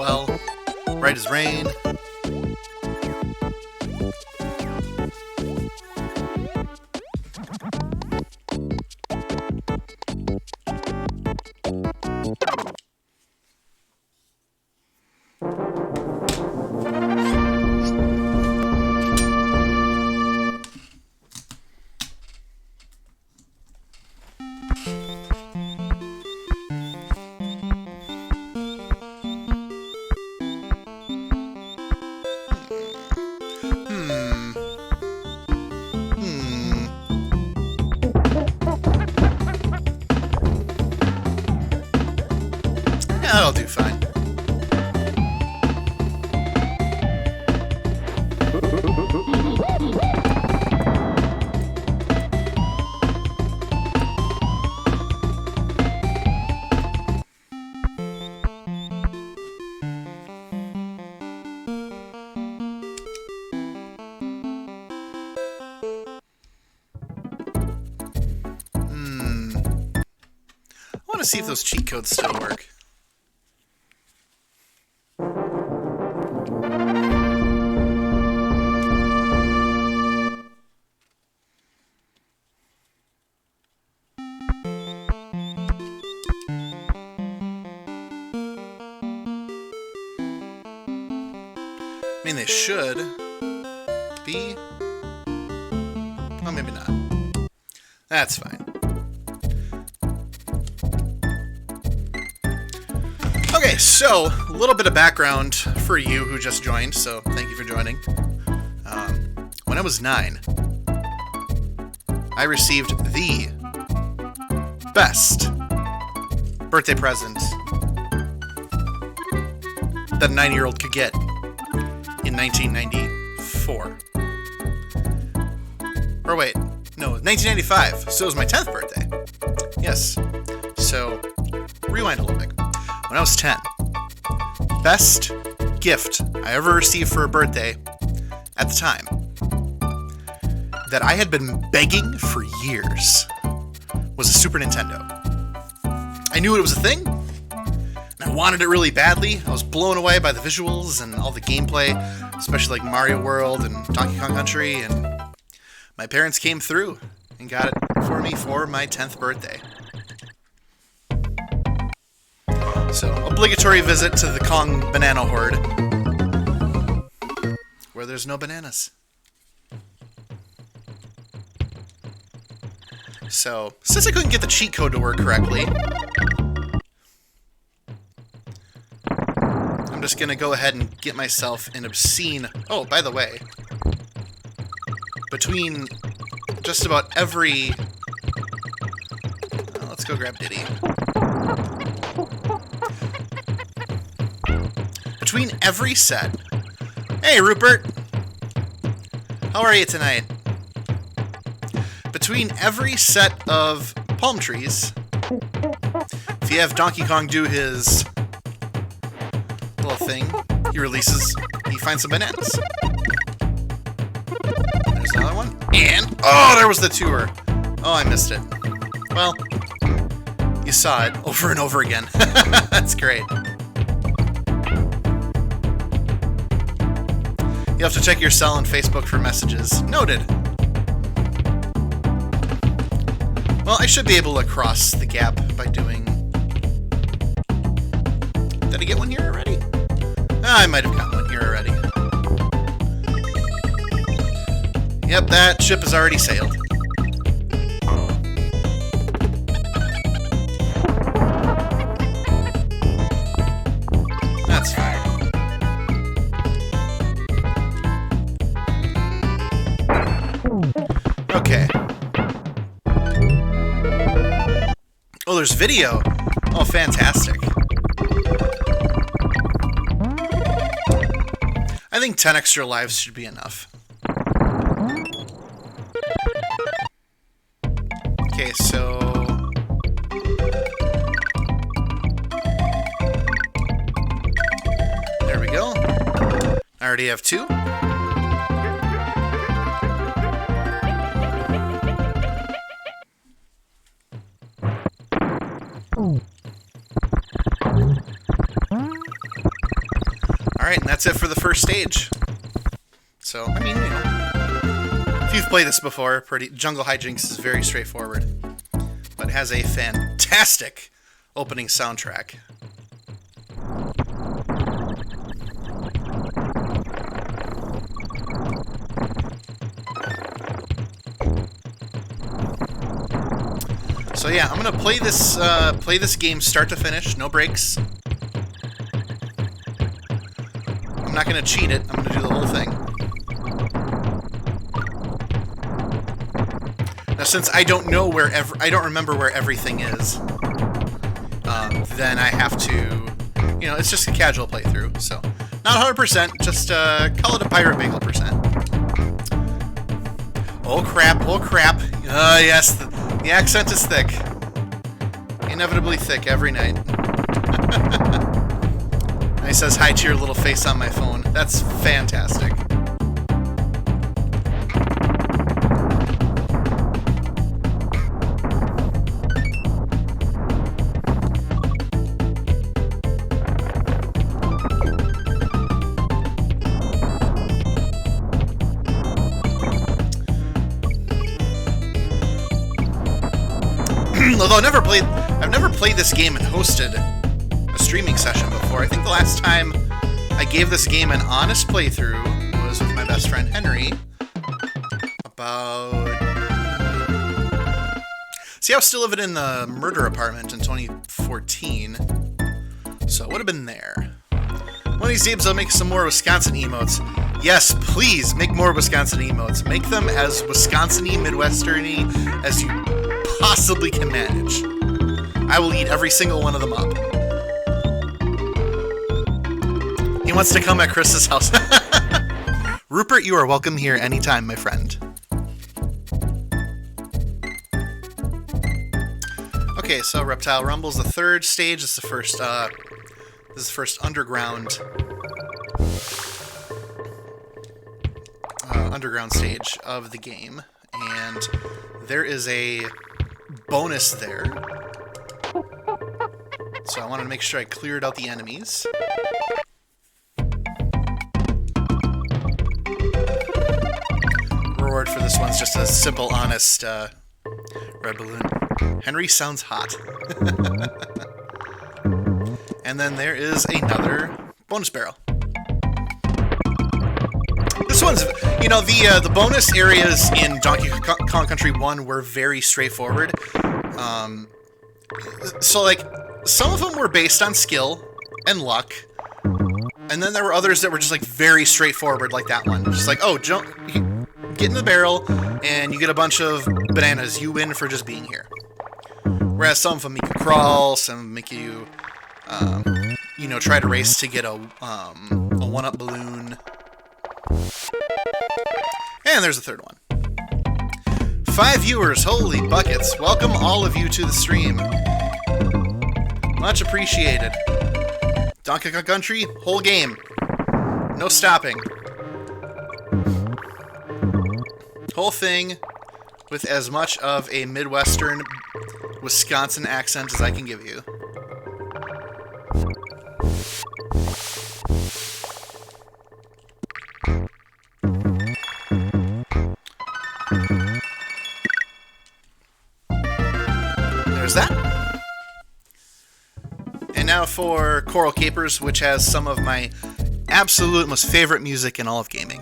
well. Right as rain. Yeah, that'll do fine. I want to see if those cheat codes still work. I mean, they should be. Oh, maybe not. That's fine. Okay, so a little bit of background for you who just joined, so thank you for joining. When I was 9, I received the best birthday present that a 9-year-old could get in 1994. Or wait, no, 1995. So it was my 10th birthday. Yes. So, rewind a little bit. When I was 10, best gift I ever received for a birthday at the time that I had been begging for years was a Super Nintendo. I knew it was a thing, and I wanted it really badly. I was blown away by the visuals and all the gameplay, especially like Mario World and Donkey Kong Country, and my parents came through and got it for me for my 10th birthday. So, obligatory visit to the Kong Banana Horde, where there's no bananas. So, since I couldn't get the cheat code to work correctly, I'm just gonna go ahead and get myself an obscene... Oh, by the way, between just about every... let's go grab Diddy. Between every set... Hey, Rupert! How are you tonight? Between every set of palm trees, if you have Donkey Kong do his little thing, he finds some bananas. There's another one. And, oh, there was the tour. Oh, I missed it. Well, you saw it over and over again. That's great. You have to check your cell and Facebook for messages. Noted. Well, I should be able to cross the gap by doing... Did I get one here already? I might have gotten one here already. Yep, that ship has already sailed. That's fine. Okay. Oh, there's video. Oh, fantastic. I think 10 extra lives should be enough. Okay, so... There we go. I already have 2. Alright, and that's it for the first stage. So, I mean, you know, if you've played this before, Jungle Hijinks is very straightforward. But has a fantastic opening soundtrack. So yeah, I'm gonna play this game start to finish, no breaks. I'm not gonna cheat it. I'm gonna do the whole thing. Now, since I don't know I don't remember where everything is, then I have to, you know, it's just a casual playthrough. So, not 100%, just call it a Pirate Bagel percent. Oh crap! Oh crap! Yes, the accent is thick. Inevitably thick every night. And he says hi to your little face on my phone. That's fantastic. Although I've never played this game and hosted a streaming session before. I think the last time I gave this game an honest playthrough was with my best friend Henry. See, I was still living in the murder apartment in 2014, so it would have been there. One of these days I'll make some more Wisconsin emotes. Yes, please, make more Wisconsin emotes. Make them as Wisconsin-y, Midwestern-y as you possibly can manage. I will eat every single one of them up. He wants to come at Chris's house. Rupert, you are welcome here anytime, my friend. Okay, so Reptile Rumble's the third stage. This is the first. This is the first underground stage of the game, and there is a bonus there. So I wanted to make sure I cleared out the enemies. Reward for this one's just a simple, honest red balloon. Henry sounds hot. And then there is another bonus barrel. This one's, you know, the bonus areas in Donkey Kong Country 1 were very straightforward. So, like, some of them were based on skill and luck, and then there were others that were just, like, very straightforward, like that one. Just like, oh, jump, get in the barrel, and you get a bunch of bananas. You win for just being here. Whereas some of them make you crawl, some make you, you know, try to race to get a one-up balloon. And there's a third one. 5 viewers, holy buckets. Welcome all of you to the stream. Much appreciated. Donkey Kong Country, whole game. No stopping. Whole thing with as much of a Midwestern Wisconsin accent as I can give you. There's that. And now for Coral Capers, which has some of my absolute most favorite music in all of gaming.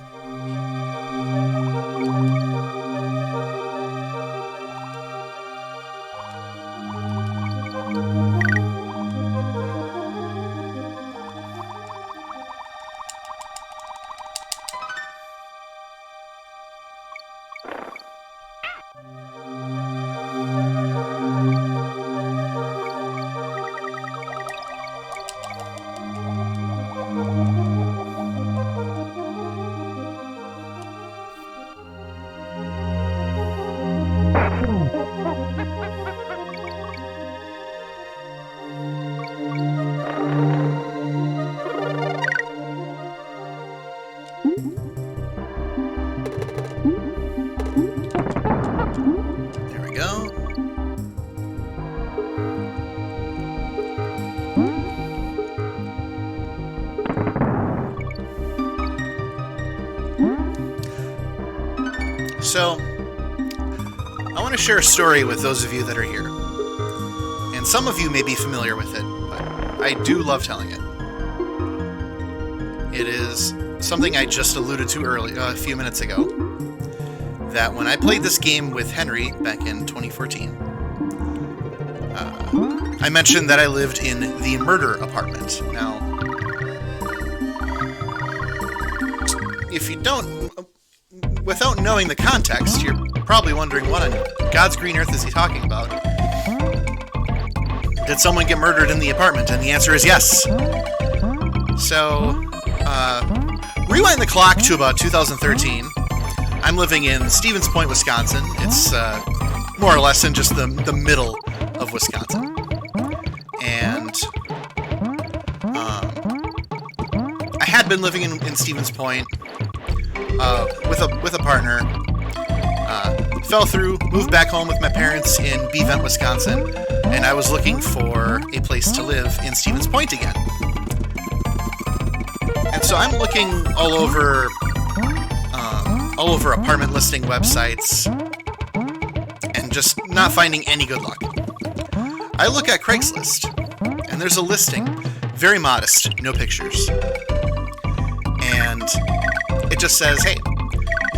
So, I want to share a story with those of you that are here. And some of you may be familiar with it, but I do love telling it. It is something I just alluded to a few minutes ago. That when I played this game with Henry back in 2014, I mentioned that I lived in the murder apartment. Now, if you don't, without knowing the context, you're probably wondering what on God's green earth is he talking about? Did someone get murdered in the apartment? And the answer is yes. So, rewind the clock to about 2013. I'm living in Stevens Point, Wisconsin. It's more or less in just the middle of Wisconsin. And I had been living in Stevens Point with a partner. Fell through, moved back home with my parents in Bevent, Wisconsin, and I was looking for a place to live in Stevens Point again. And so I'm looking all over apartment listing websites and just not finding any good luck. I look at Craigslist, and there's a listing, very modest, no pictures. And it just says, hey,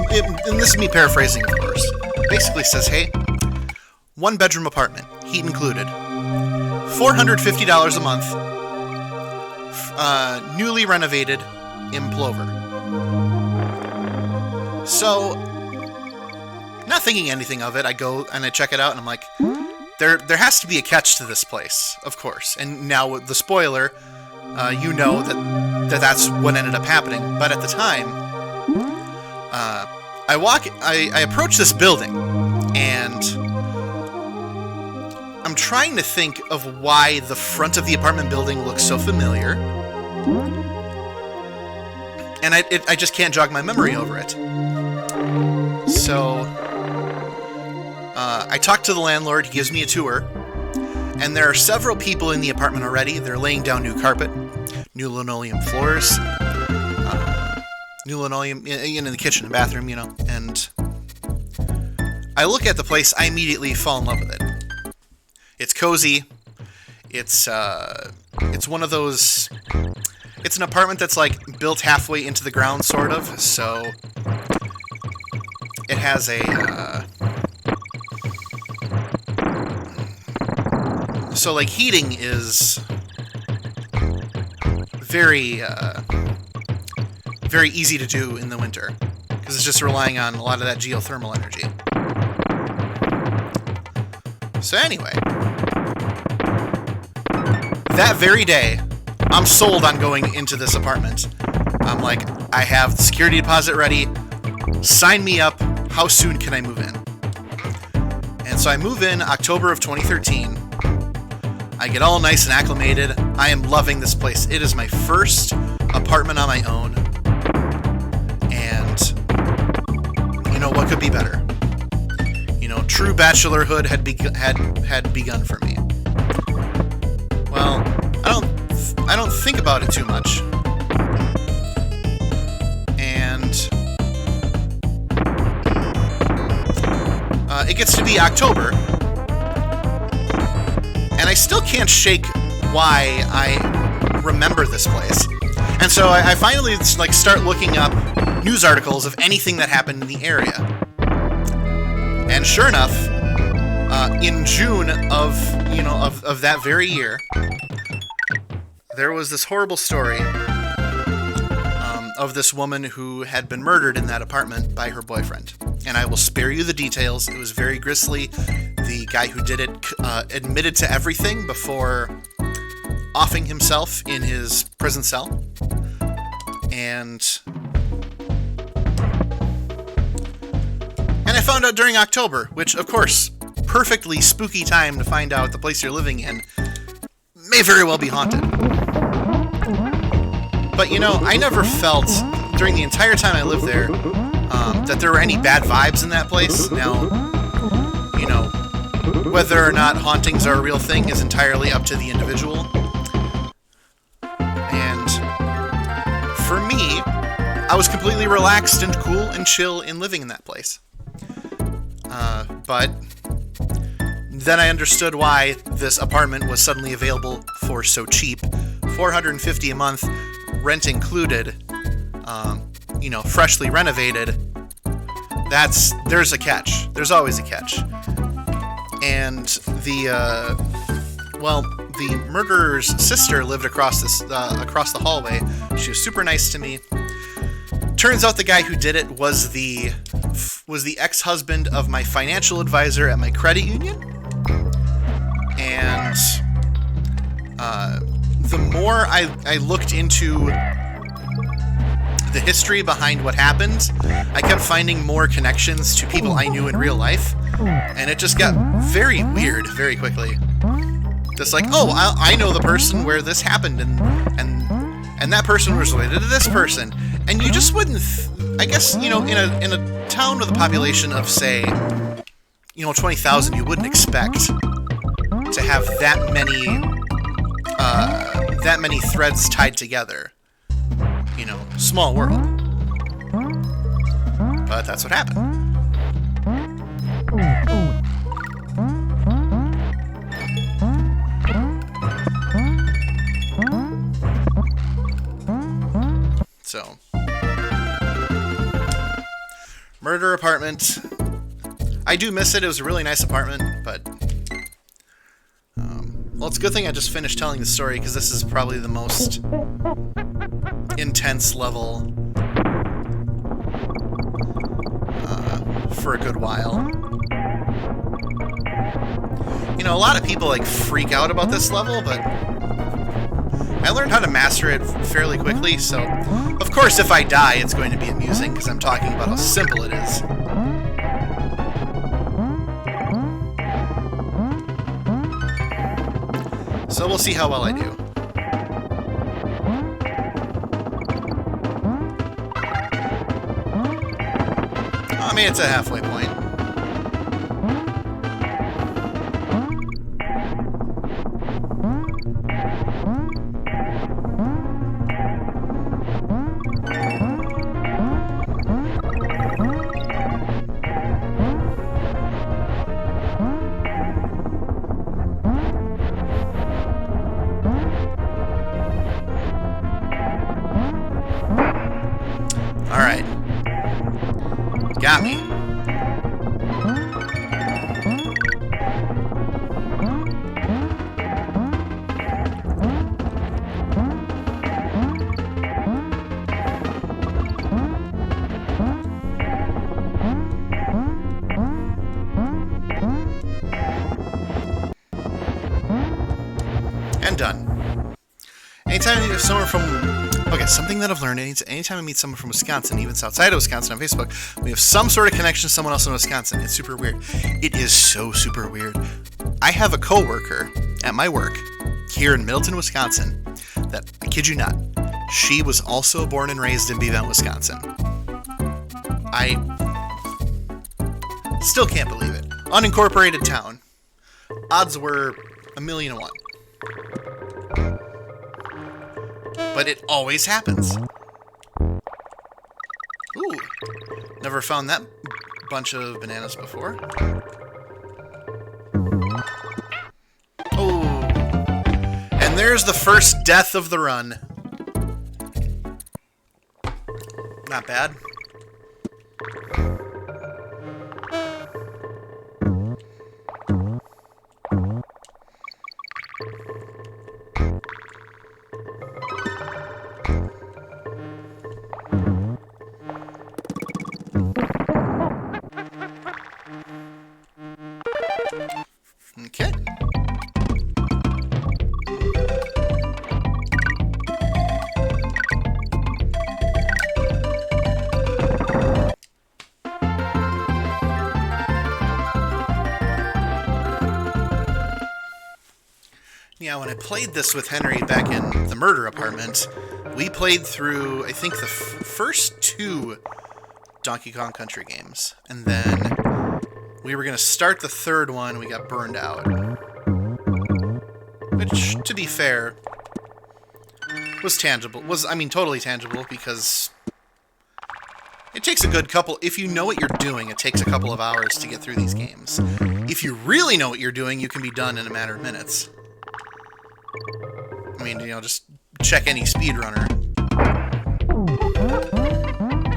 and this is me paraphrasing, of course, basically says, hey, 1-bedroom apartment, heat included, $450 a month, newly renovated in Plover. So, not thinking anything of it, I go and I check it out, and I'm like, there has to be a catch to this place, of course. And now with the spoiler, you know that's what ended up happening. But at the time, I approach this building, and I'm trying to think of why the front of the apartment building looks so familiar, and I just can't jog my memory over it. So I talk to the landlord. He gives me a tour, and there are several people in the apartment already. They're laying down new carpet, new linoleum floors, new linoleum in the kitchen and bathroom, and I look at the place. I immediately fall in love with it. It's cozy. It's one of those. It's an apartment that's like built halfway into the ground, sort of. So it has so like heating is very very easy to do in the winter because it's just relying on a lot of that geothermal energy. So anyway, that very day, I'm sold on going into this apartment. I'm like, I have the security deposit ready. Sign me up. How soon can I move in? And so I move in October of 2013. I get all nice and acclimated. I am loving this place. It is my first apartment on my own. And, what could be better? True bachelorhood had begun for me. Well, I don't think about it too much. And it gets to be October, and I still can't shake why I remember this place. And so I finally start looking up news articles of anything that happened in the area. And sure enough, in June of that very year, there was this horrible story of this woman who had been murdered in that apartment by her boyfriend. And I will spare you the details. It was very grisly. The guy who did it admitted to everything before offing himself in his prison cell. And I found out during October, which, of course, perfectly spooky time to find out the place you're living in may very well be haunted. But, I never felt, during the entire time I lived there, that there were any bad vibes in that place. Now, whether or not hauntings are a real thing is entirely up to the individual. And for me, I was completely relaxed and cool and chill in living in that place. But then I understood why this apartment was suddenly available for so cheap. $450 a month, rent included, freshly renovated. There's a catch. There's always a catch. And the murderer's sister lived across the hallway. She was super nice to me. Turns out the guy who did it was the ex-husband of my financial advisor at my credit union. And the more I looked into the history behind what happened, I kept finding more connections to people I knew in real life, and it just got very weird very quickly. Just like, oh, I know the person where this happened, and that person was related to this person, and you just wouldn't. I guess in a town with a population of say 20,000, you wouldn't expect to have that many threads tied together. Small world. But that's what happened. So, murder apartment. I do miss it. It was a really nice apartment, but well, it's a good thing I just finished telling the story, because this is probably the most intense level for a good while. A lot of people freak out about this level, but I learned how to master it fairly quickly, so of course if I die it's going to be amusing, because I'm talking about how simple it is. So we'll see how well I do. I mean, it's a halfway point. Alright. Got me. And done. Anytime you have someone from... Okay, something that I've learned, anytime I meet someone from Wisconsin, even outside of Wisconsin on Facebook, we have some sort of connection to someone else in Wisconsin. It's super weird. It is so super weird. I have a coworker at my work here in Middleton, Wisconsin, that, I kid you not, she was also born and raised in Bevan, Wisconsin. I still can't believe it. Unincorporated town. Odds were 1,000,000 to 1. But it always happens. Ooh. Never found that bunch of bananas before. Oh. And there's the first death of the run. Not bad. Okay. Yeah, when I played this with Henry back in the murder apartment, we played through, I think, the first 2 Donkey Kong Country games. And then we were going to start the 3rd one, we got burned out. Which, to be fair, was tangible. Totally tangible, because It takes a good couple... If you know what you're doing, it takes a couple of hours to get through these games. If you really know what you're doing, you can be done in a matter of minutes. I mean, you know, just check any speedrunner.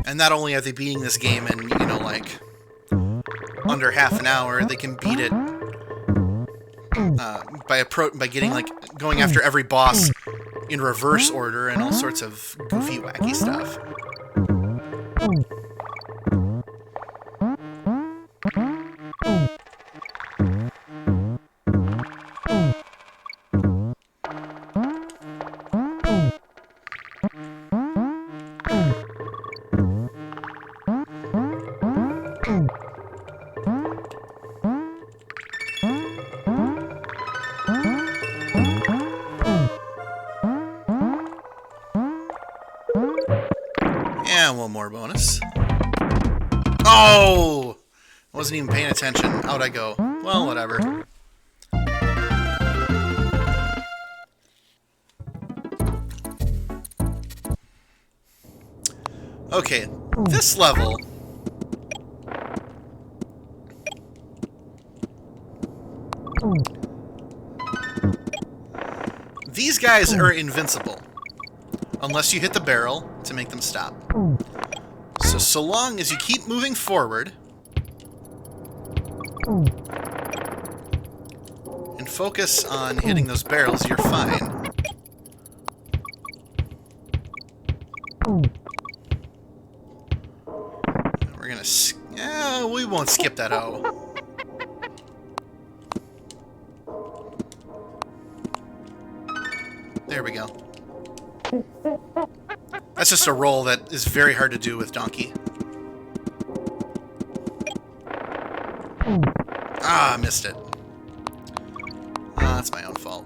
And not only are they beating this game in, you know, like, under half an hour, they can beat it by getting, like, going after every boss in reverse order and all sorts of goofy, wacky stuff. And one more bonus. Oh! I wasn't even paying attention. How'd I go? Well, whatever. Okay, this level... These guys are invincible. Unless you hit the barrel to make them stop. So long as you keep moving forward and focus on hitting those barrels, you're fine. We're gonna... we won't skip that O. There we go. That's just a roll that is very hard to do with Donkey. Ah, I missed it. Ah, that's my own fault.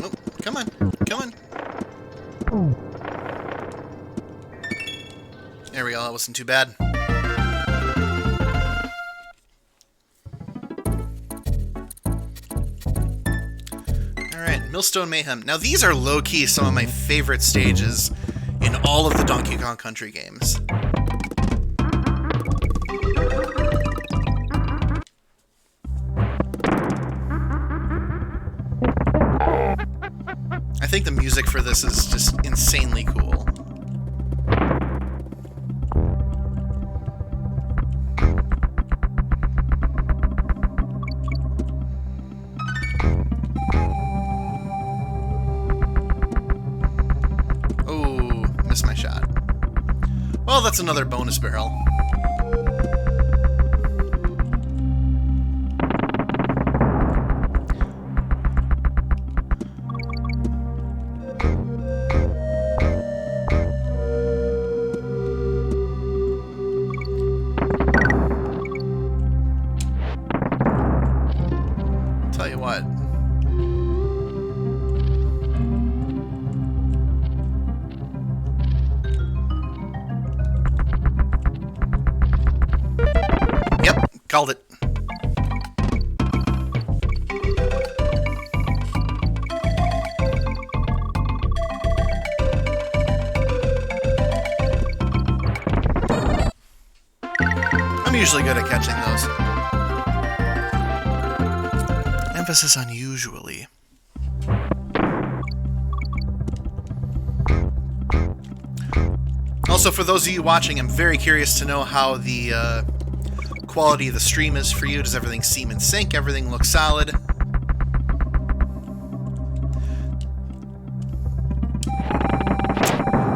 Oh, come on, come on. There we go, that wasn't too bad. Alright, Millstone Mayhem. Now these are low-key some of my favorite stages in all of the Donkey Kong Country games. I think the music for this is just insanely cool. Oh, missed my shot. Well, that's another bonus barrel. Tell you what. Yep, called it. I'm usually good at catching those. Emphasis on usually. Also, for those of you watching, I'm very curious to know how the quality of the stream is for you. Does everything seem in sync? Everything looks solid?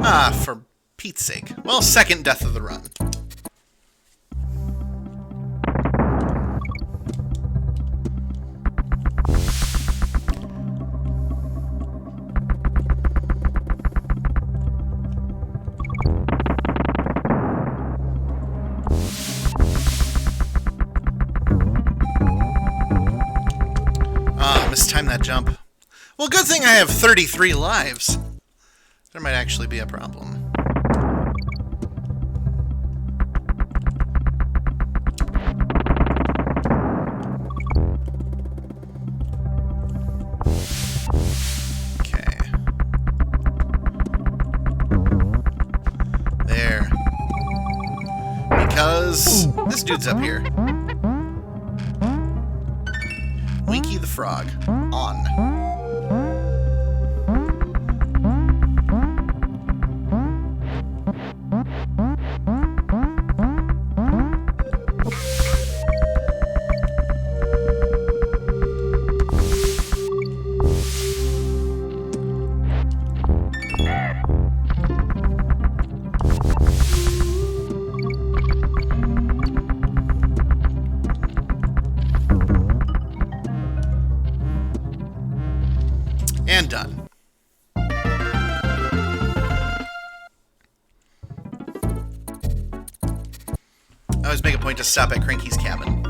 Ah, for Pete's sake. Well, second death of the run. jump. Well, good thing I have 33 lives. There might actually be a problem. Okay. There. Because this dude's up here. Winky the Frog. On. And done. I always make a point to stop at Cranky's cabin.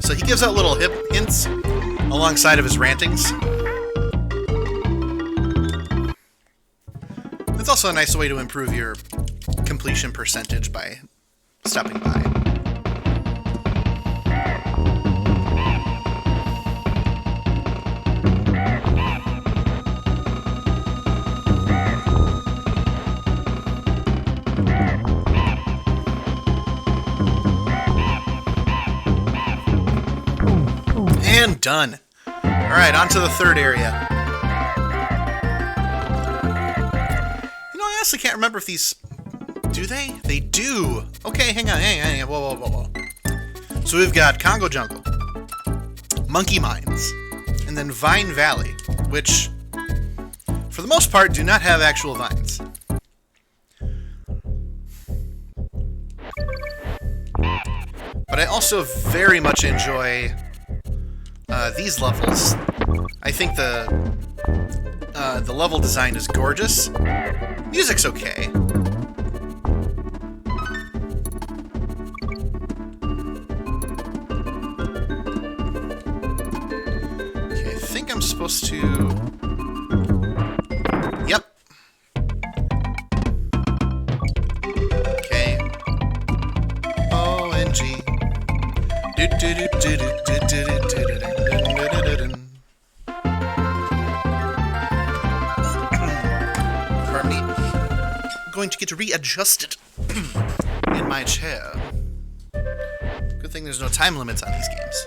So he gives out little hints alongside of his rantings. It's also a nice way to improve your completion percentage by stopping by. And done. Alright, on to the third area. You know, I honestly can't remember if these... Do they? They do! Okay, hang on. Whoa. So we've got Congo Jungle, Monkey Mines, and then Vine Valley, which, for the most part, do not have actual vines. But I also very much enjoy... these levels. I think the level design is gorgeous. Music's okay. Okay, I think I'm supposed to... Yep. Okay. OMG. Pardon me. I'm going to get readjusted in my chair. Good thing there's no time limits on these games.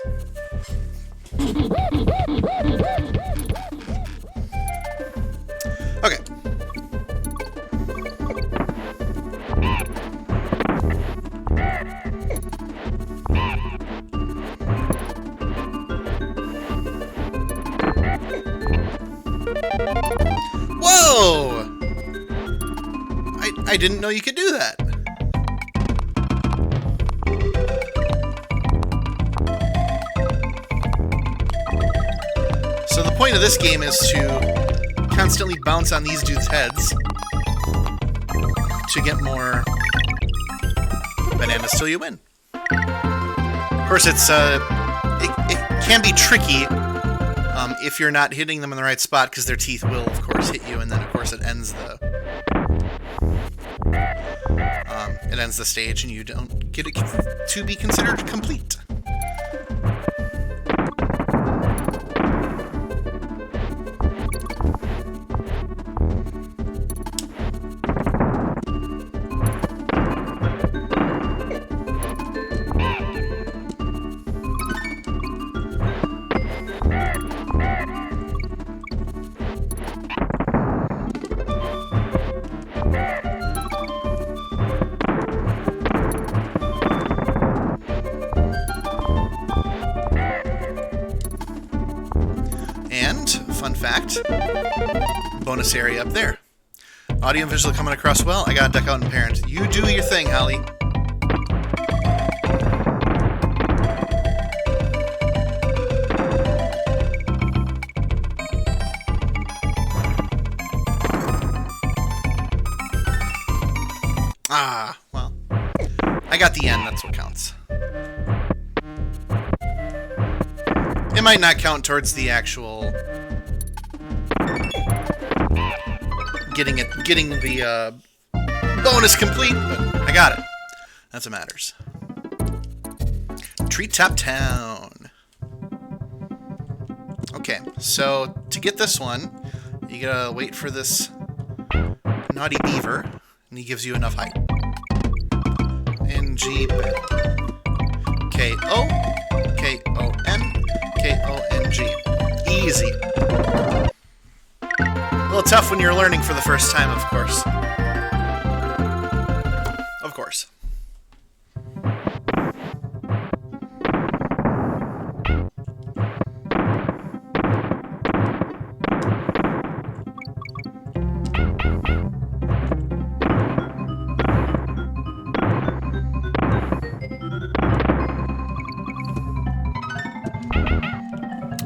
Okay. Whoa! I didn't know you could do that. So the point of this game is to constantly bounce on these dudes' heads to get more bananas till you win. Of course, it can be tricky if you're not hitting them in the right spot, because their teeth will, of course, hit you, and then, of course, it ends the stage, and you don't get it to be considered complete. Fun fact, bonus area up there. Audio and visual coming across well. I gotta duck out and parent. You do your thing, Holly. Ah, well, I got the end, that's what counts. It might not count towards the actual getting the bonus complete, but I got it. That's what matters. Treetop Town. Okay, so to get this one, you gotta wait for this naughty beaver, and he gives you enough height. NG K-O K-O-N K-O-N-G. Easy. A little tough when you're learning for the first time, of course. Of course.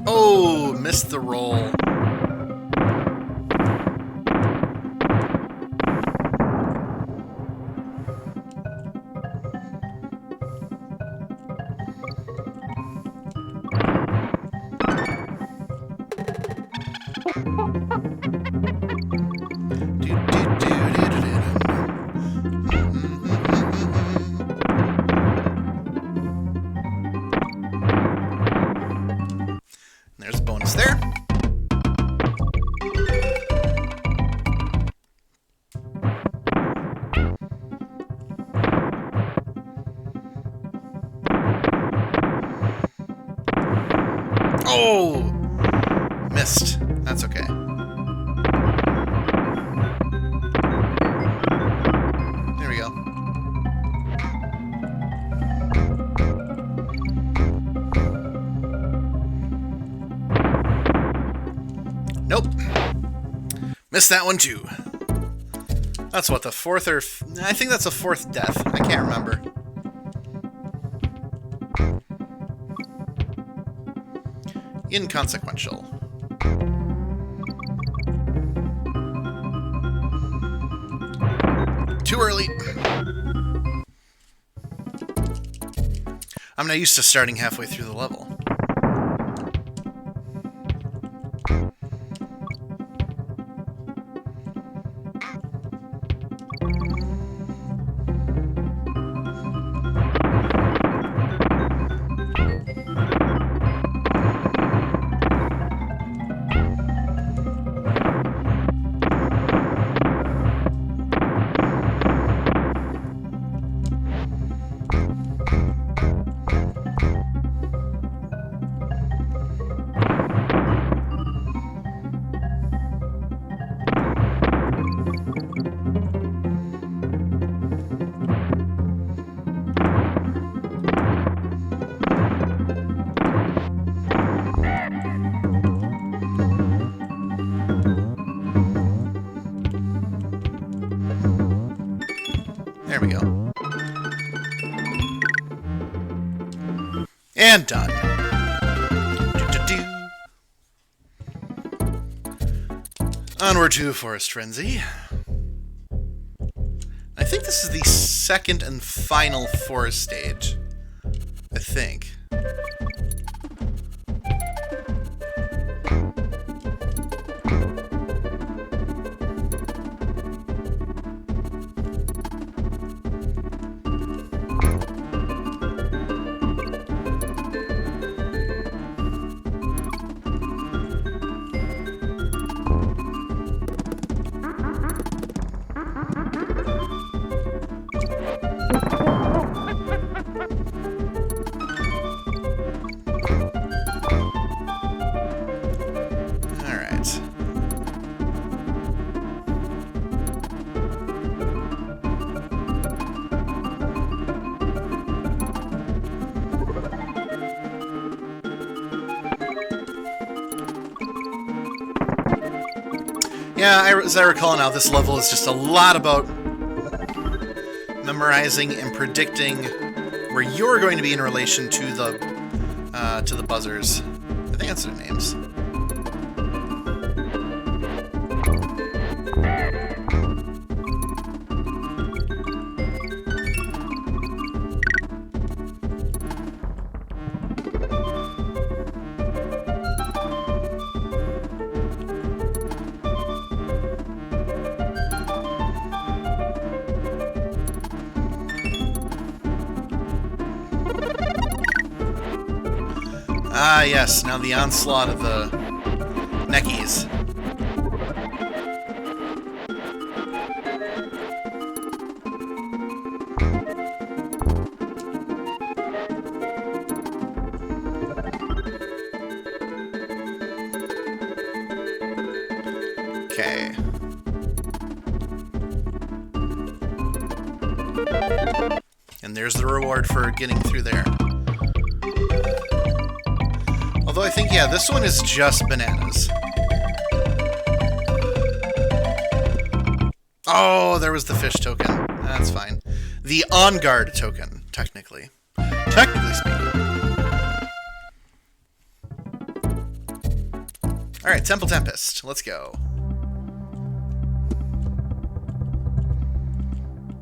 Oh, missed the roll. There's a bonus there. Oh! Missed. That's okay. There we go. Nope. Missed that one too. That's what, the fourth or... I think that's the fourth death. I can't remember. Inconsequential. Too early. I'm not used to starting halfway through the level. There we go. And done. Onward to Forest Frenzy. I think this is the second and final forest stage. I think. Yeah, as I recall now, this level is just a lot about memorizing and predicting where you're going to be in relation to the buzzers. I think that's their names. Ah, yes. Now the onslaught of the neckies. Okay. And there's the reward for getting through there. Although I think, yeah, this one is just bananas. Oh, there was the fish token. That's fine. The on-guard token, technically. Technically speaking. Alright, Temple Tempest. Let's go.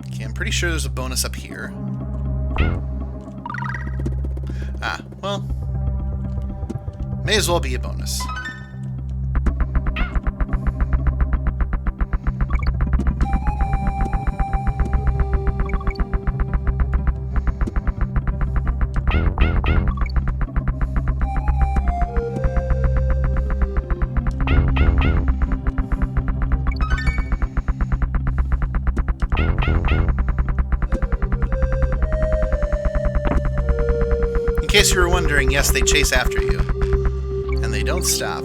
Okay, I'm pretty sure there's a bonus up here. Ah, well. May as well be a bonus. In case you were wondering, yes, they chase after you. And they don't stop.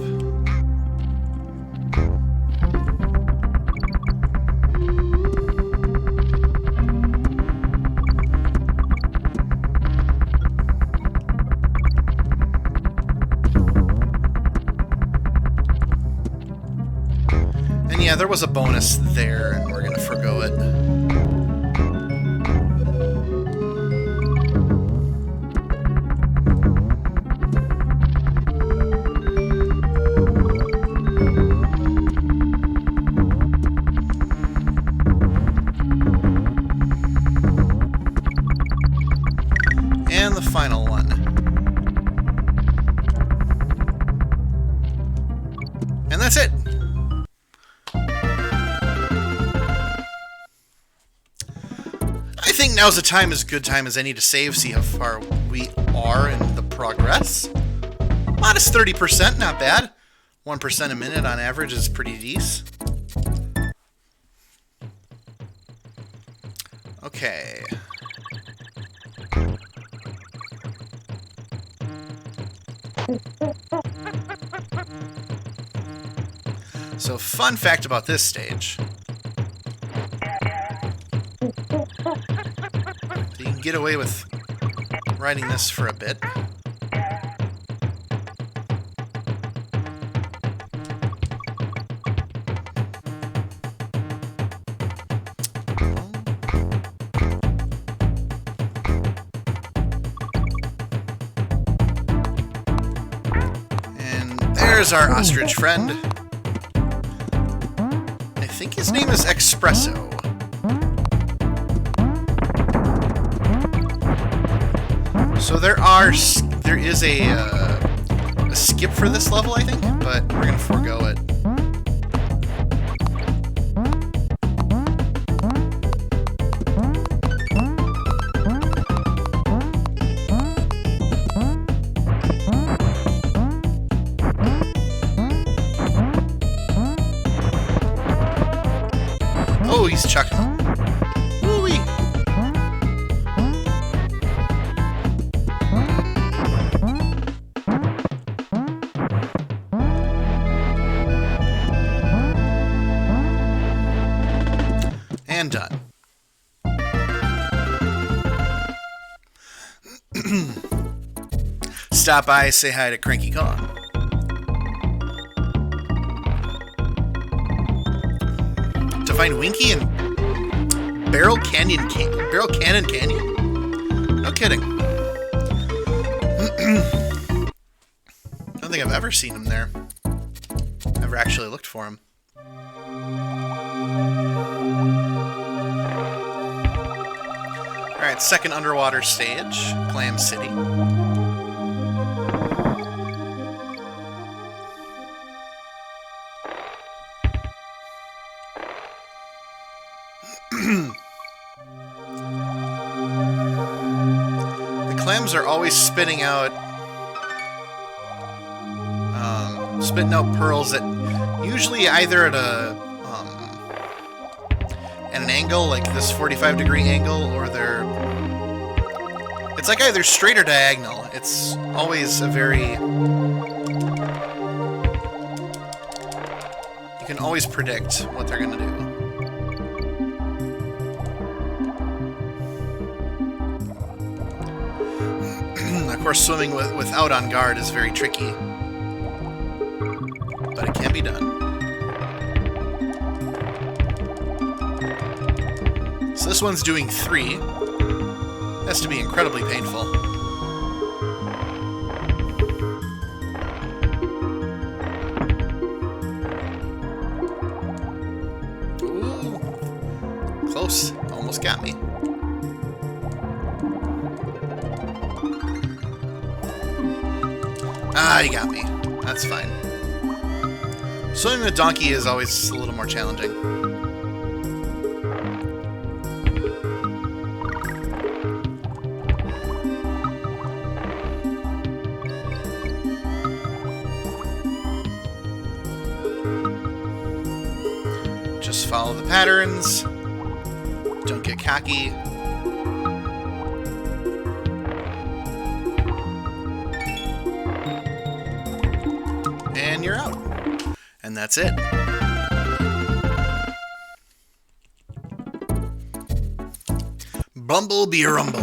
And yeah, there was a bonus there, and we're gonna forgo it. And the final one. And that's it. I think now's a time as good time as any to save, see how far we are in the progress. Modest 30%, not bad. 1% a minute on average is pretty decent. Okay. So, fun fact about this stage. So you can get away with riding this for a bit. And there's our ostrich friend. I think his name is Espresso. So there is a skip for this level, I think, but we're gonna forego it. Oh, he's chucking them. Woo-wee. And done. Stop by, say hi to Cranky Kong. To find Winky in Barrel Canyon Canyon? No kidding. I don't think I've ever seen him there. Never actually looked for him. Alright, second underwater stage, Clam City. The clams are always spitting out spitting out pearls that usually either at an angle, like this 45-degree angle, or it's like either straight or diagonal. It's always a very... You can always predict what they're going to do. Of course, swimming without on guard is very tricky, but it can be done. So this one's doing 3. Has to be incredibly painful. Ooh, close. Almost got me. Ah, you got me. That's fine. Swimming with Donkey is always a little more challenging. Just follow the patterns. Don't get cocky. And you're out. And that's it. Bumblebee Rumble.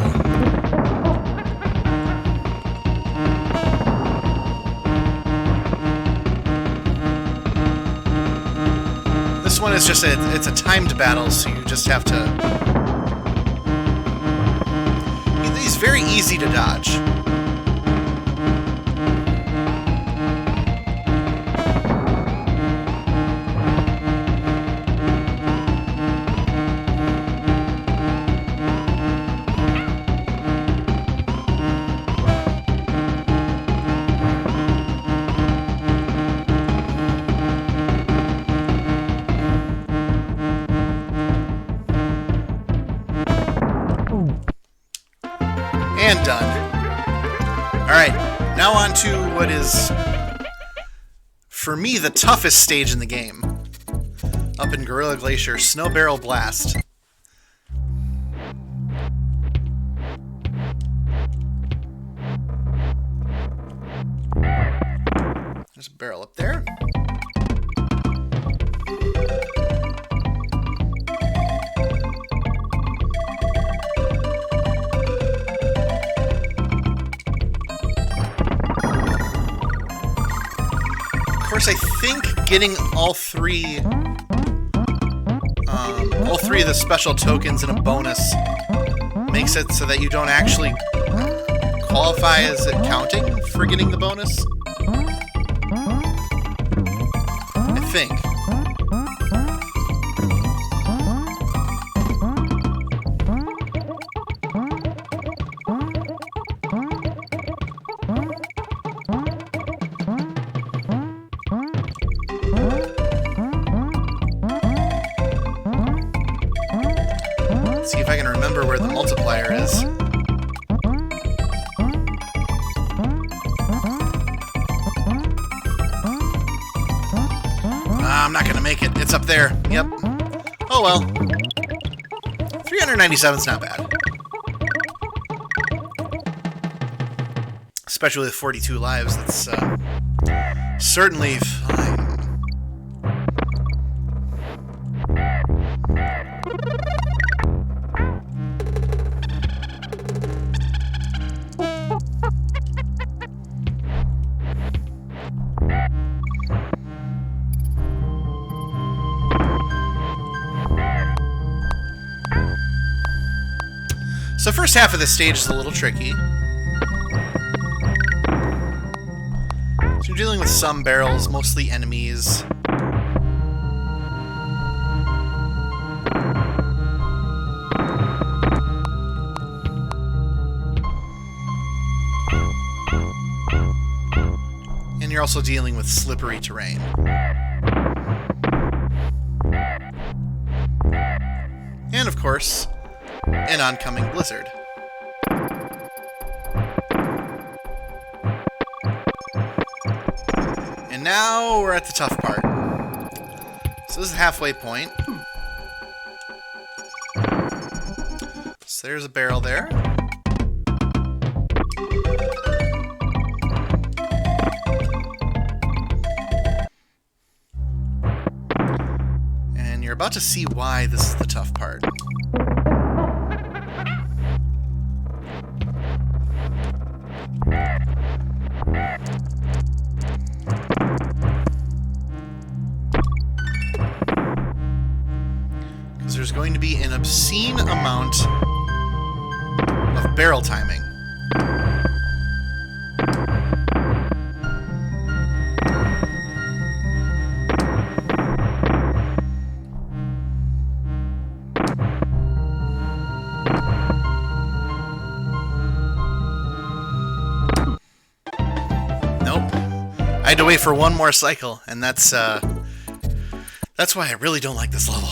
This one is just it's a timed battle, so you just have to... He's very easy to dodge. And done. Alright, now on to what is, for me, the toughest stage in the game. Up in Gorilla Glacier, Snow Barrel Blast. There's a barrel up there. Of course, I think getting all three of the special tokens in a bonus makes it so that you don't actually qualify as it counting for getting the bonus. I think. See if I can remember where the multiplier is. I'm not gonna make it. It's up there. Yep. Oh well. 397's not bad. Especially with 42 lives, that's certainly fine. So first half of this stage is a little tricky. So you're dealing with some barrels, mostly enemies. And you're also dealing with slippery terrain. And of course, an oncoming blizzard. And now we're at the tough part. So this is the halfway point. So there's a barrel there. And you're about to see why this is the tough part. There's going to be an obscene amount of barrel timing. Nope. I had to wait for one more cycle, and that's why I really don't like this level.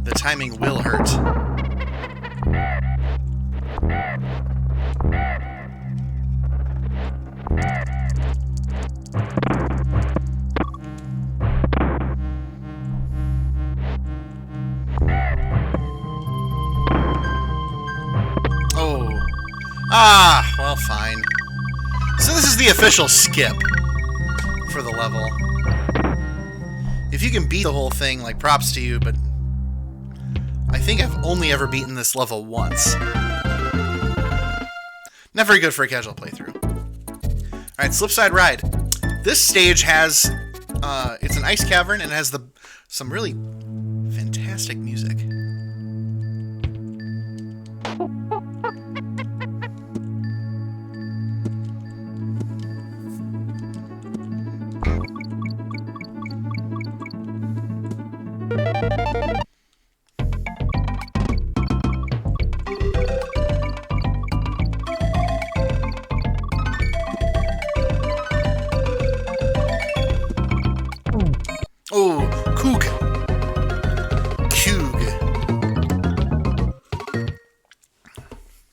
The timing will hurt. Oh. Ah, well, fine. So this is the official skip for the level. If you can beat the whole thing, like, props to you, but I think I've only ever beaten this level once. Not very good for a casual playthrough. Alright, Slipside Ride. This stage has, it's an ice cavern and it has some really fantastic music. Oh, Coog.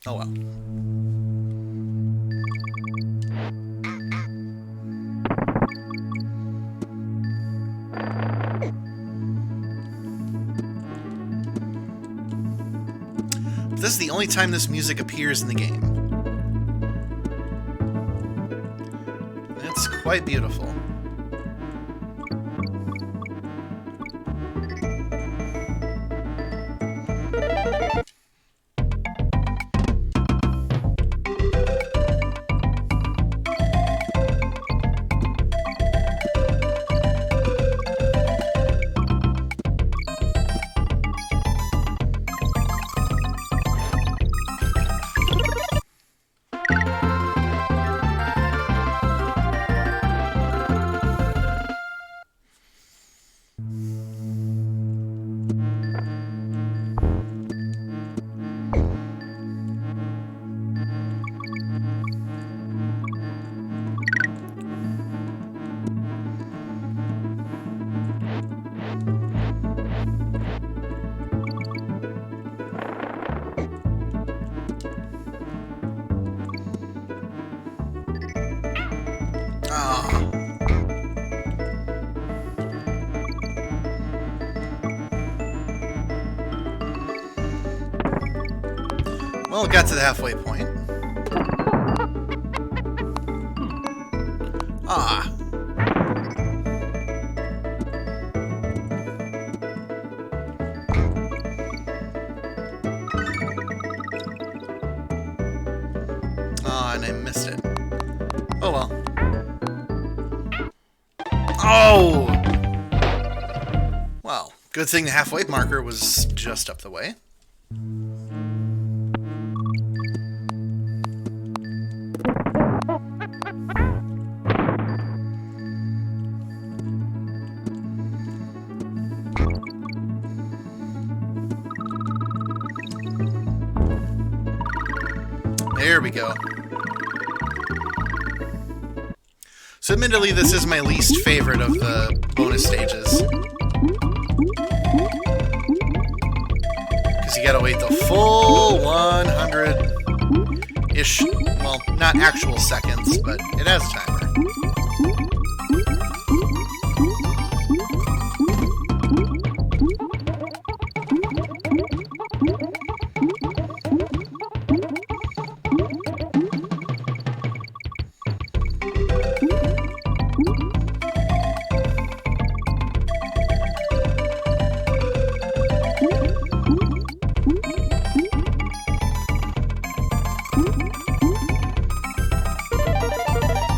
Oh well. This is the only time this music appears in the game. It's quite beautiful. Well, it got to the halfway point. Ah. Ah, and I missed it. Oh well. Oh! Well, good thing the halfway marker was just up the way. There we go. So admittedly, this is my least favorite of the bonus stages. Because you gotta wait the full 100 ish. Well, not actual seconds, but it has a timer.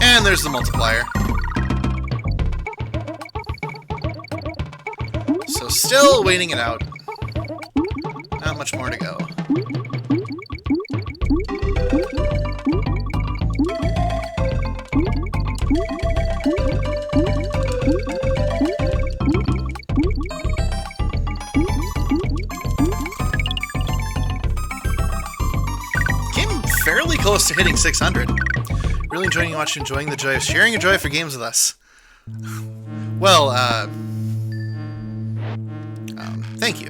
And there's the multiplier. So still waiting it out. Not much more to go. Came fairly close to hitting 600. Really enjoying watching, enjoying the joy of sharing your joy for games with us. Well, thank you.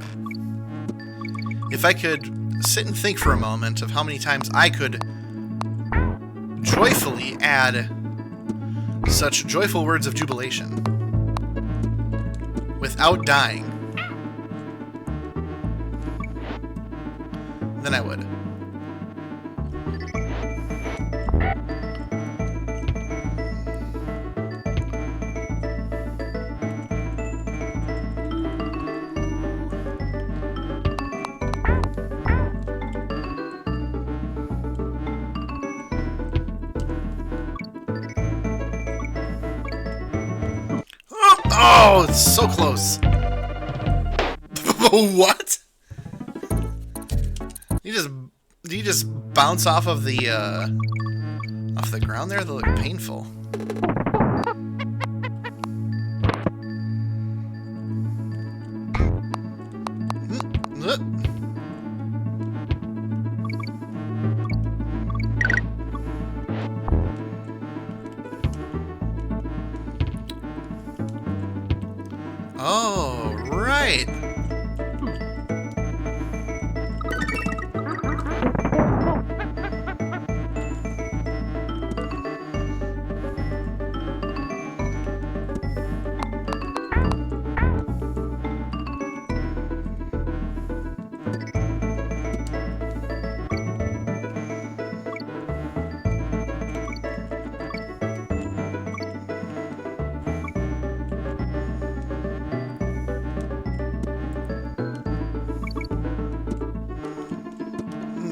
If I could sit and think for a moment of how many times I could joyfully add such joyful words of jubilation without dying, then I would. Oh, it's so close. What? Did you just bounce off of the ground there? That looked painful. Oh, right.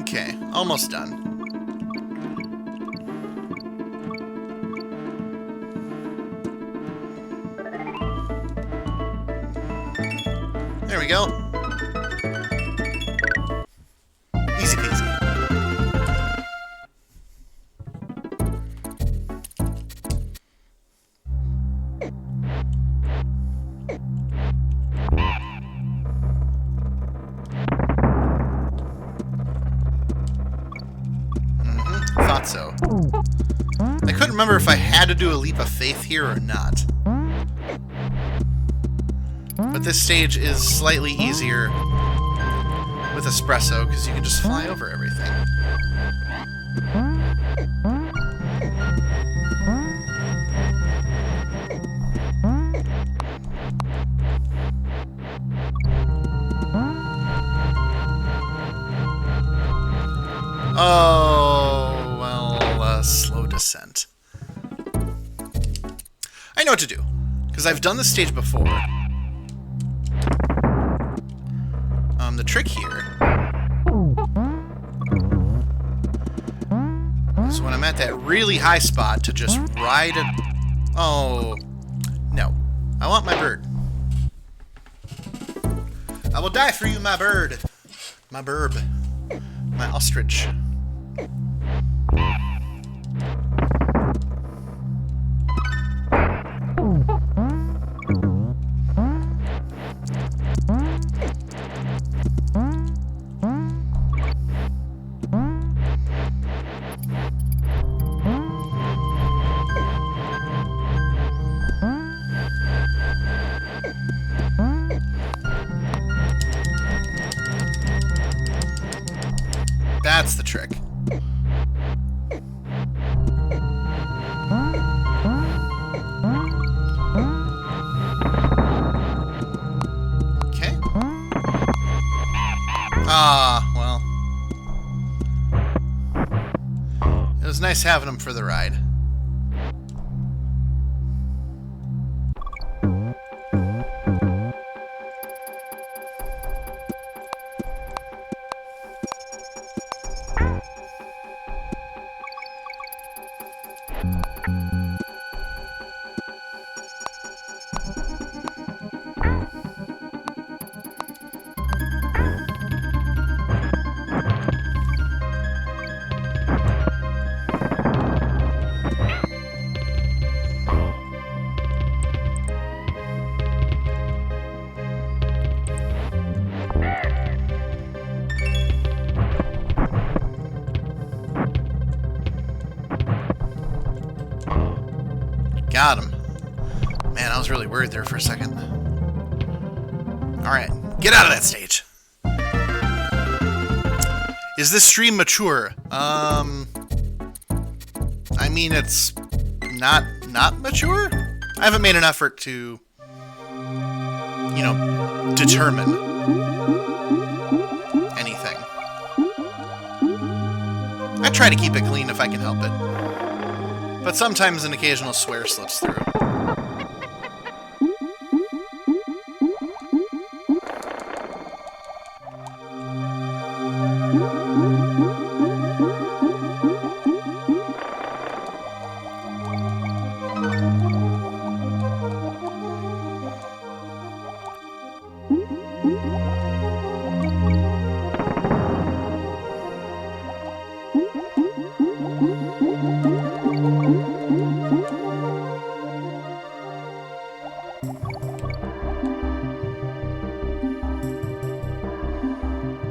Okay, almost done. There we go. Easy peasy. Thought so. I couldn't remember if I had to do a leap of faith here or not. But this stage is slightly easier with espresso because you can just fly over everything. Oh, well, slow descent. I know what to do, because I've done this stage before. The trick here is when I'm at that really high spot to just ride it. Oh, no. I want my bird. I will die for you, my bird. My burb. My ostrich. That's the trick. Ah, well. It was nice having him for the ride. Got him. Man, I was really worried there for a second. Alright, get out of that stage. Is this stream mature? I mean, it's not mature? I haven't made an effort to, you know, determine anything. I try to keep it clean if I can help it. But sometimes an occasional swear slips through.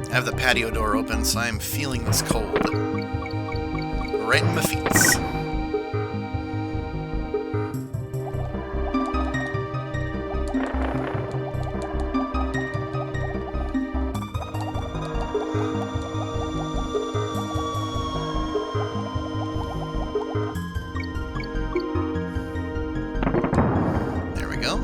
I have the patio door open, so I'm feeling this cold. Right in my feet. There we go.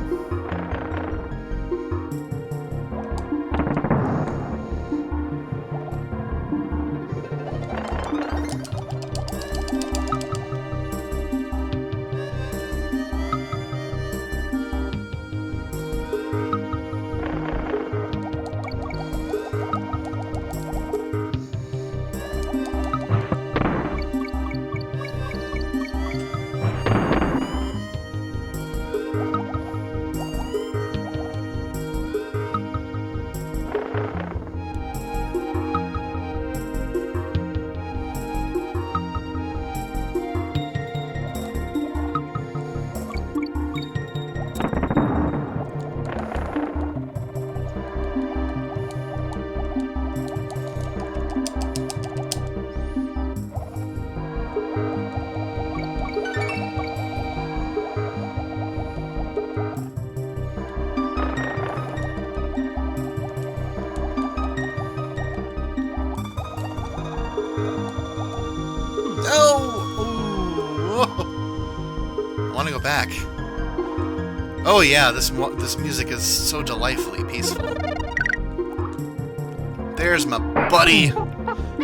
I want to go back. Oh yeah, this music is so delightfully peaceful. There's my buddy.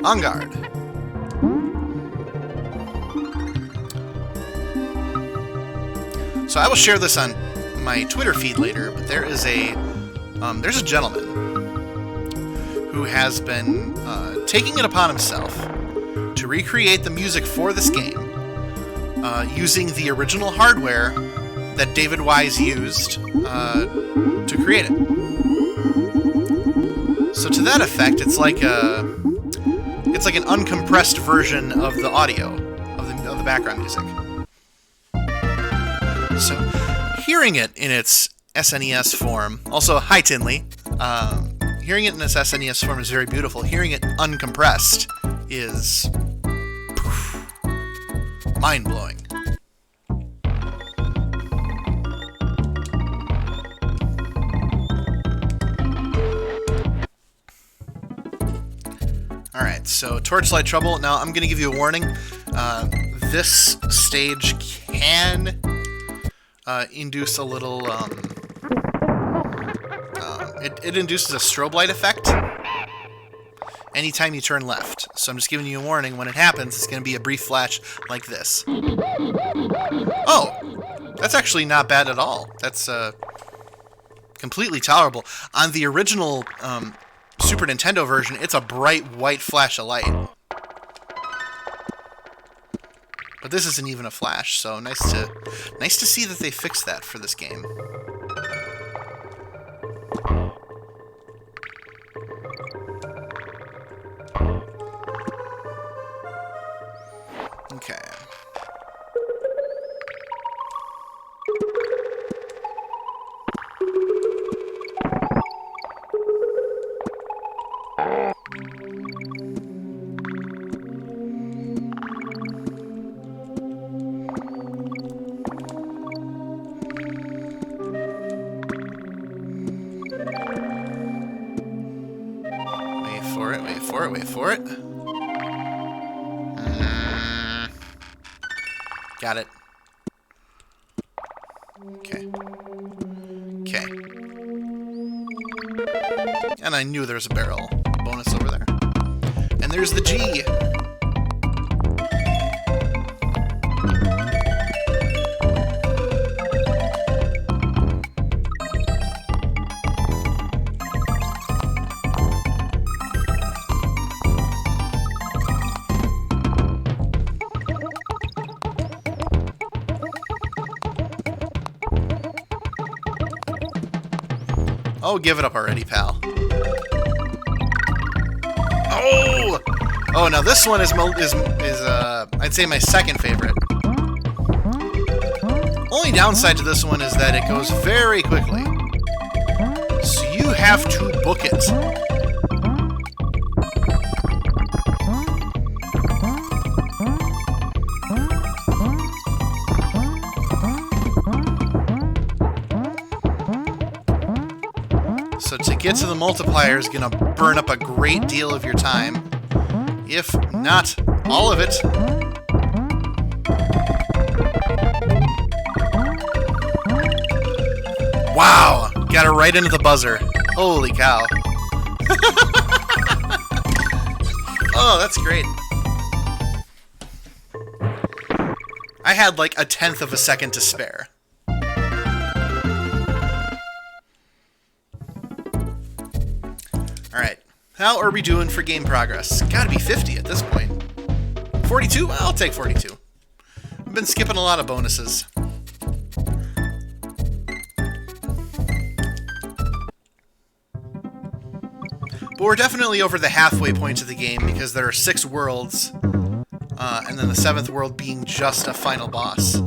On guard. So I will share this on my Twitter feed later, but there's a gentleman who has been taking it upon himself to recreate the music for this game using the original hardware that David Wise used to create it. So to that effect, it's like an uncompressed version of the audio of the background music. So hearing it in its SNES form, also hi Tinley, hearing it in its SNES form is very beautiful. Hearing it uncompressed is mind-blowing. Alright, so Torchlight Trouble. Now, I'm going to give you a warning. This stage can induce a little... it induces a strobe light effect. anytime you turn left. So I'm just giving you a warning. When it happens, it's going to be a brief flash like this. Oh, that's actually not bad at all. That's completely tolerable. On the original Super Nintendo version, it's a bright white flash of light. But this isn't even a flash, so nice to see that they fixed that for this game. Okay. Wait for it. Got it. Okay. Okay. And I knew there was a barrel bonus over there. And there's the G. Oh, give it up already, pal. Oh! Oh, now this one is I'd say my second favorite. Only downside to this one is that it goes very quickly. So you have to book it. So to get to the multiplier is going to burn up a great deal of your time, if not all of it. Wow! Got it right into the buzzer. Holy cow. Oh, that's great. I had like a 1/10 of a second to spare. Alright, how are we doing for game progress? Gotta be 50 at this point. 42? Well, I'll take 42. I've been skipping a lot of bonuses. But we're definitely over the halfway point of the game because there are 6 worlds, and then the 7th world being just a final boss.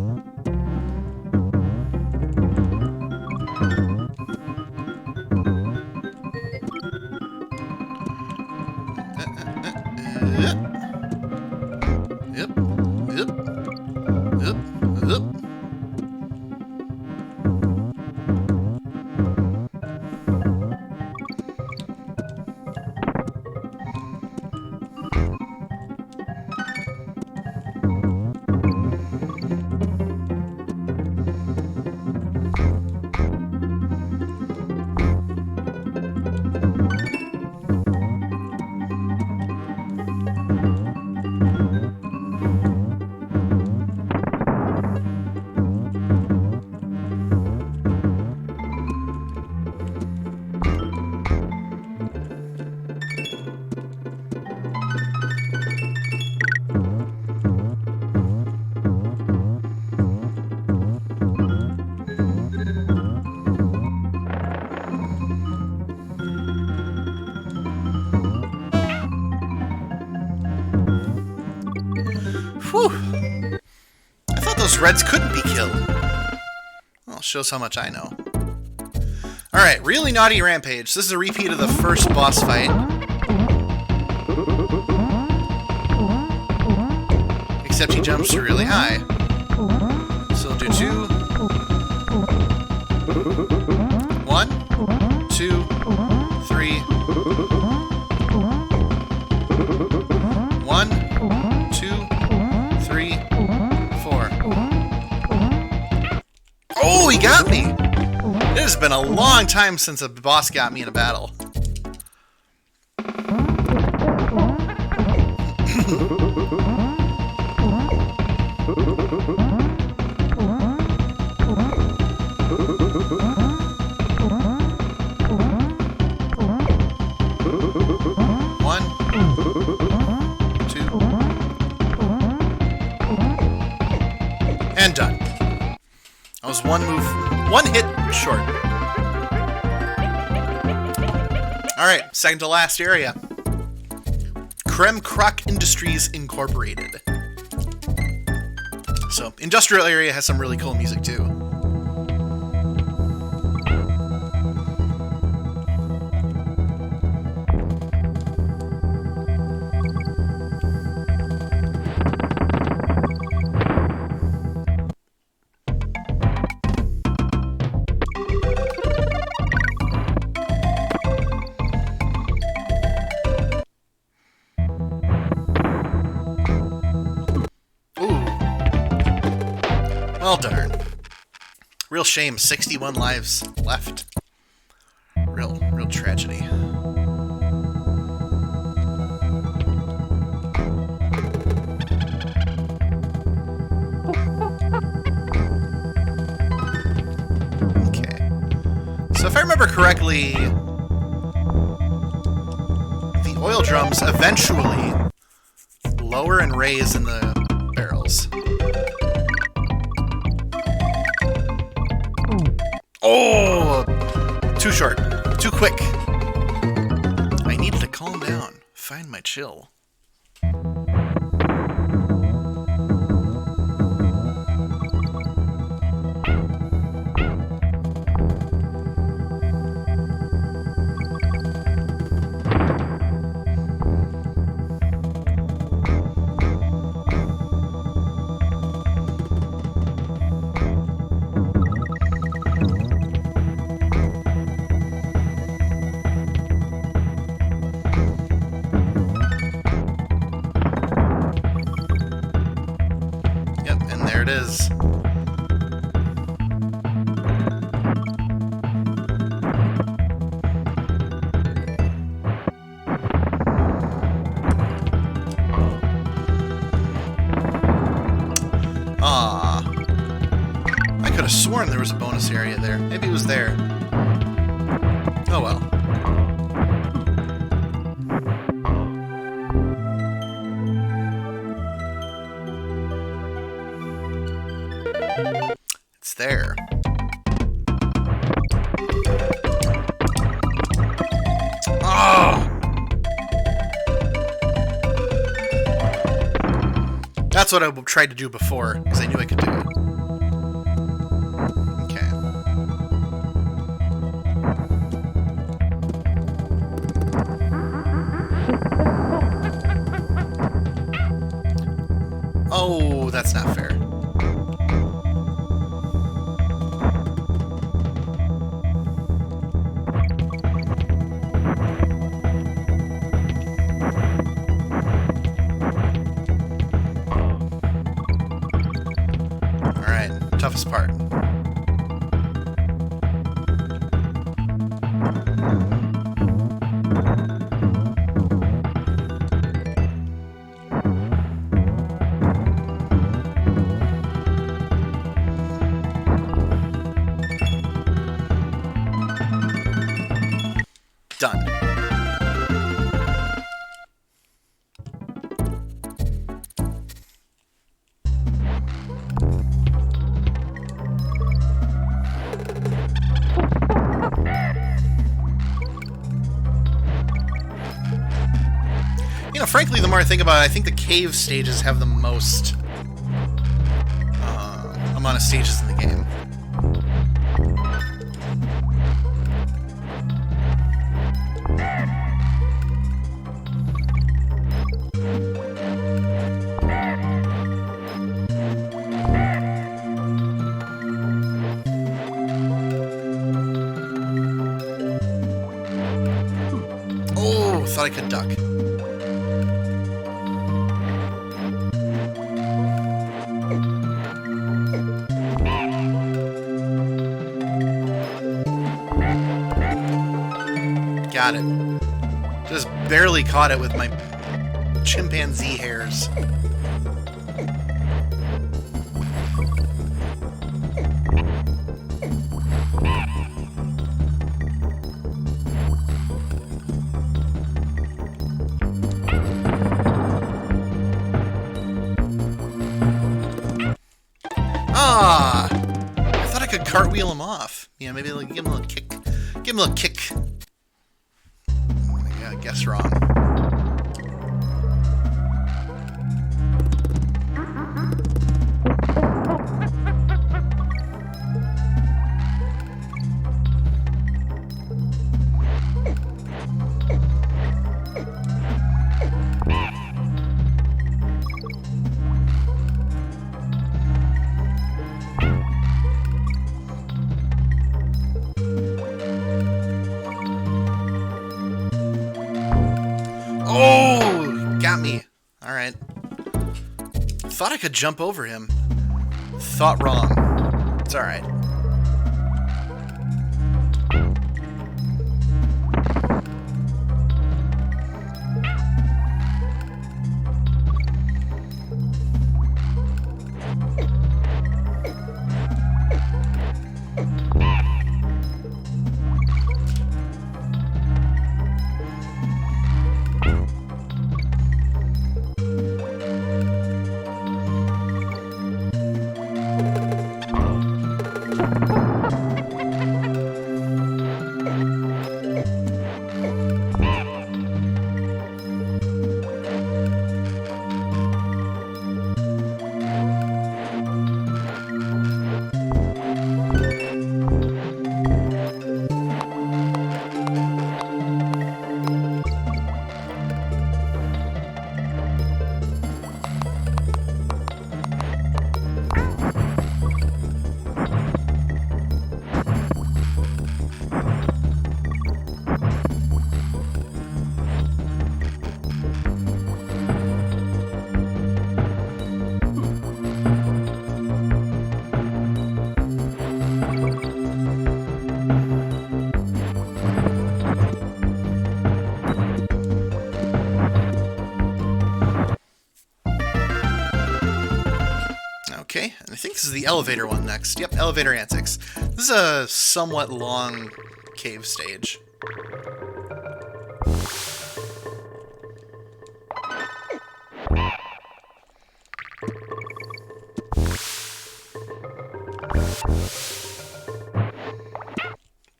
Whew. I thought those reds couldn't be killed. Well, shows how much I know. Alright, Really Naughty Rampage. This is a repeat of the first boss fight. Except he jumps really high. So we'll do 2. 1, 2, 3. 1, 2, 3, 4. Oh, he got me! It has been a long time since a boss got me in a battle. One, two, and done. I was one hit short. Alright, second to last area. Creme Croc Industries Incorporated. So, industrial area has some really cool music too. Well, darn. Real shame. 61 lives left. Real tragedy. Okay. So if I remember correctly, the oil drums eventually lower and raise in the barrels. Oh! Too short. Too quick. I needed to calm down. Find my chill. There it is. I could have sworn there was a bonus area there. Maybe it was there. Oh well. It's there. Oh! That's what I tried to do before, because I knew I could do it. Okay. Oh, that's not fair. Toughest part. Done. You know, frankly, the more I think about it, I think the cave stages have the most amount of stages in the game. Oh, thought I could duck. Got it. Just barely caught it with my chimpanzee hairs. Ah! I thought I could cartwheel him off. Yeah, maybe like, give him a little kick. Give him a little kick. Yeah, I guess wrong. Oh, got me. All right. Thought I could jump over him. Thought wrong. It's all right. Okay, and I think this is the elevator one next. Yep, elevator antics. This is a somewhat long cave stage.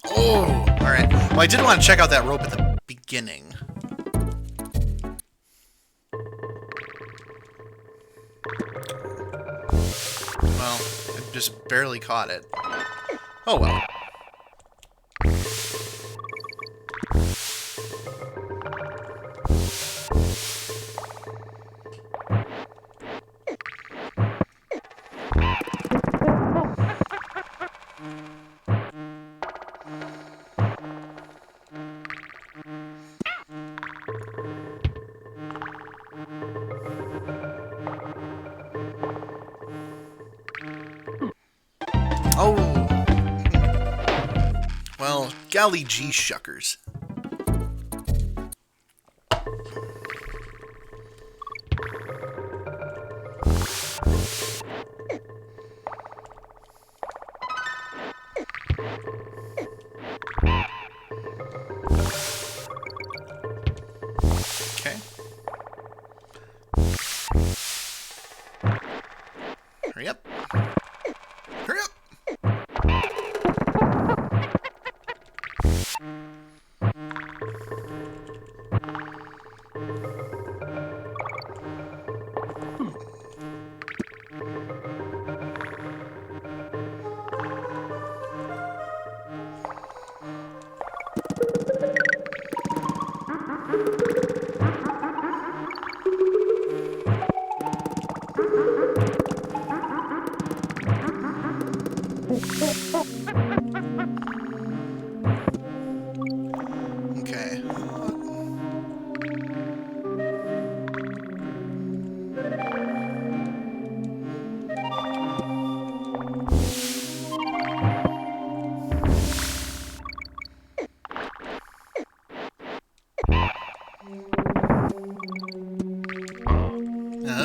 Oh, alright. Well, I did want to check out that rope at the beginning. Well, I just barely caught it. Oh well. Oh! Well, golly gee shuckers. Okay. Hurry up. Hurry up!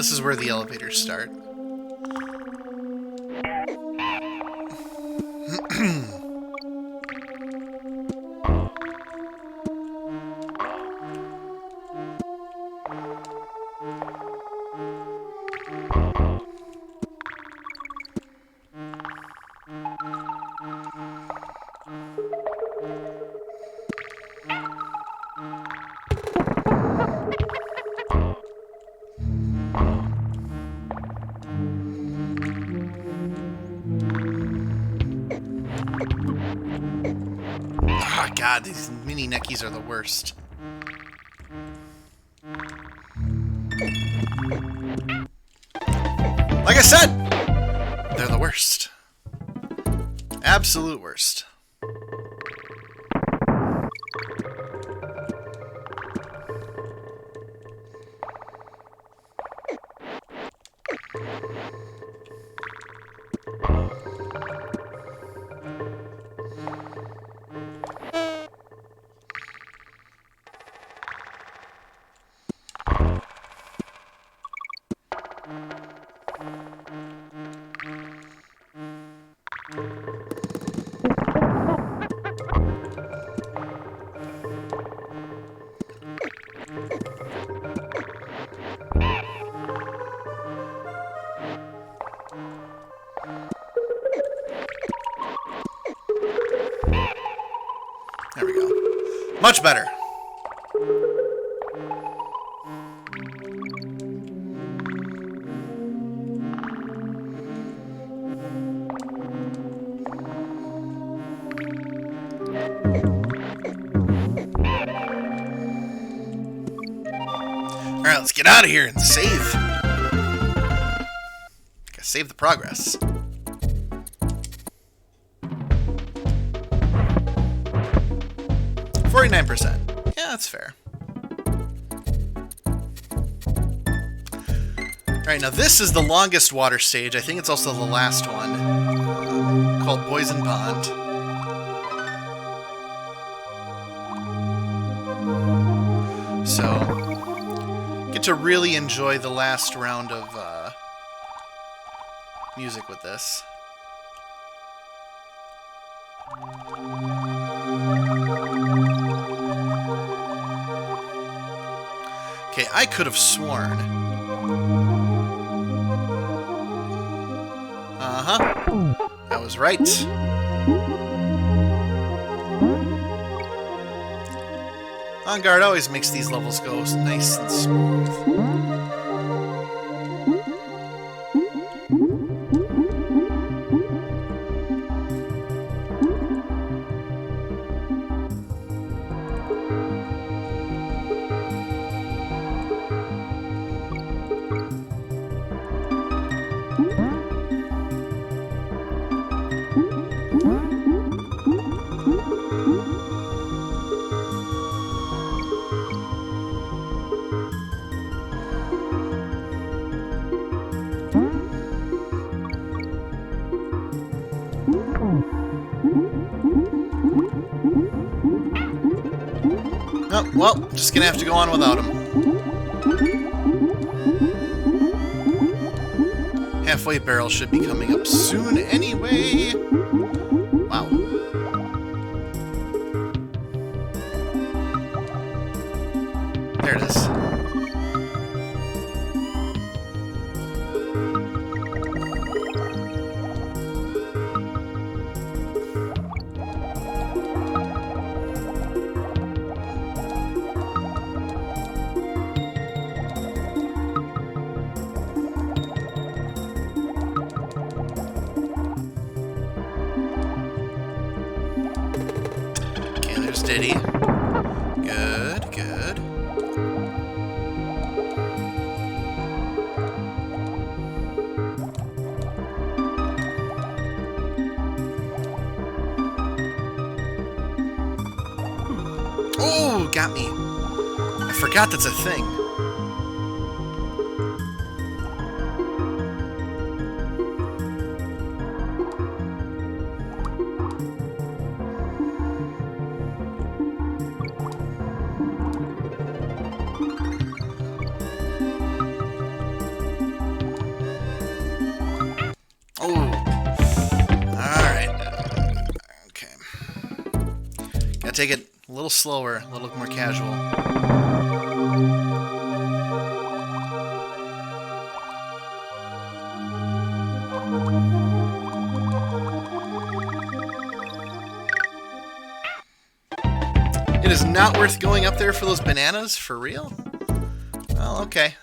this is where the elevators start. Oh god, these mini neckies are the worst. Like I said, they're the worst. Absolute worst. There we go. Much better. Alright, let's get out of here and save. Gotta save the progress. %. Yeah, that's fair. Alright, now this is the longest water stage. I think it's also the last one. Called Poison Pond. So, get to really enjoy the last round of music with this. Okay, I could have sworn. Uh-huh. I was right. On Guard always makes these levels go nice and smooth. Oh, well, just gonna have to go on without him. Halfway barrel should be coming up soon anyway. Wow. There it is. Steady. Good, good. Oh, got me. I forgot that's a thing. Gotta take it a little slower, a little more casual. It is not worth going up there for those bananas, for real? Well, okay.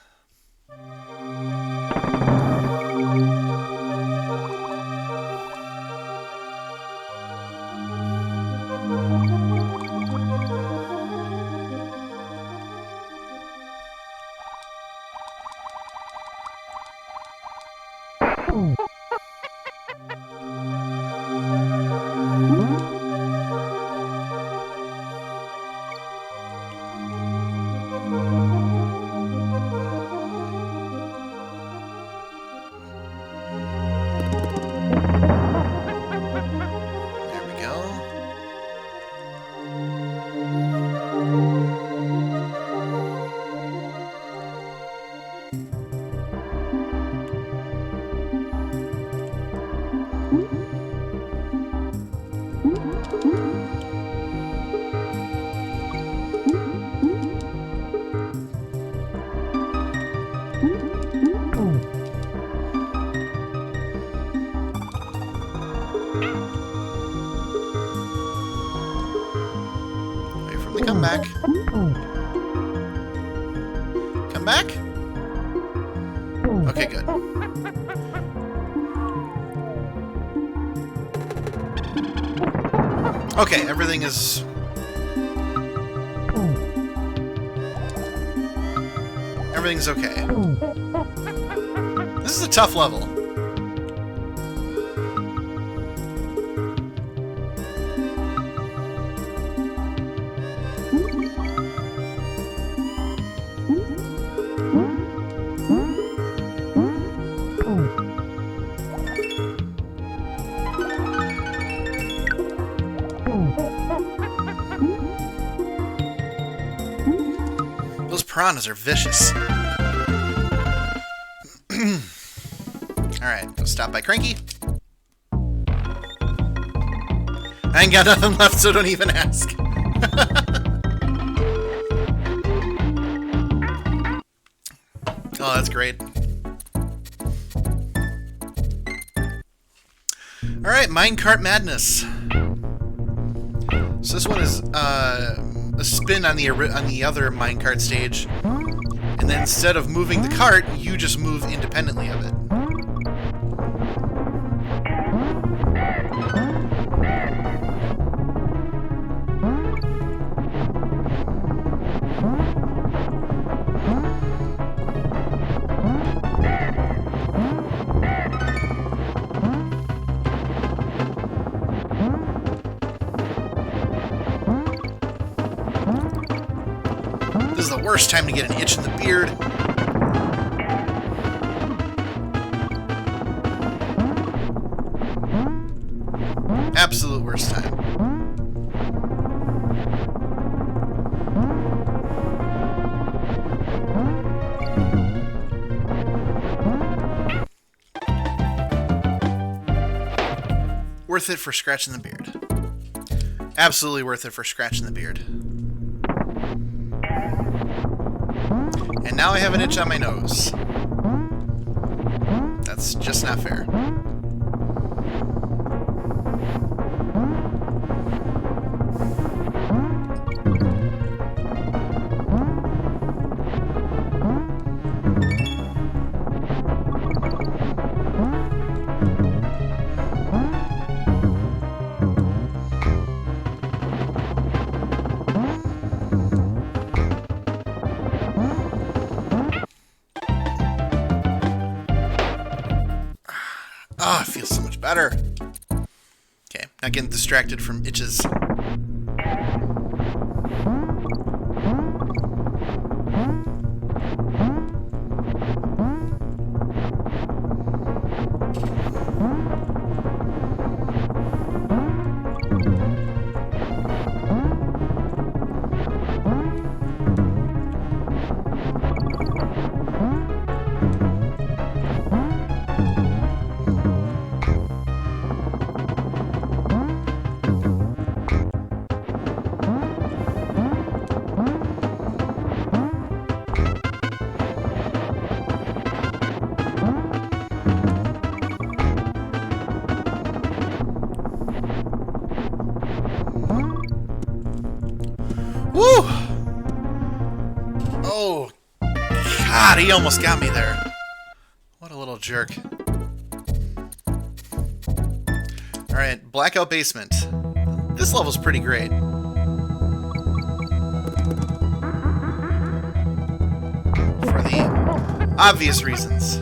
Come back. Come back? Okay, good. Okay, everything is... Everything's okay. This is a tough level. Piranhas are vicious. Alright, go stop by Cranky. I ain't got nothing left, so don't even ask. Oh, that's great. Alright, Minecart Madness. So this one is a spin on the other minecart stage, and then instead of moving the cart, you just move independently of it. This is the worst time to get an itch in the beard. Absolute worst time. Worth it for scratching the beard. Absolutely worth it for scratching the beard. And now I have an itch on my nose. That's just not fair. Ah, it feels so much better. Okay, not getting distracted from itches. Woo! Oh, God, he almost got me there. What a little jerk. Alright, Blackout Basement. This level's pretty great. For the obvious reasons.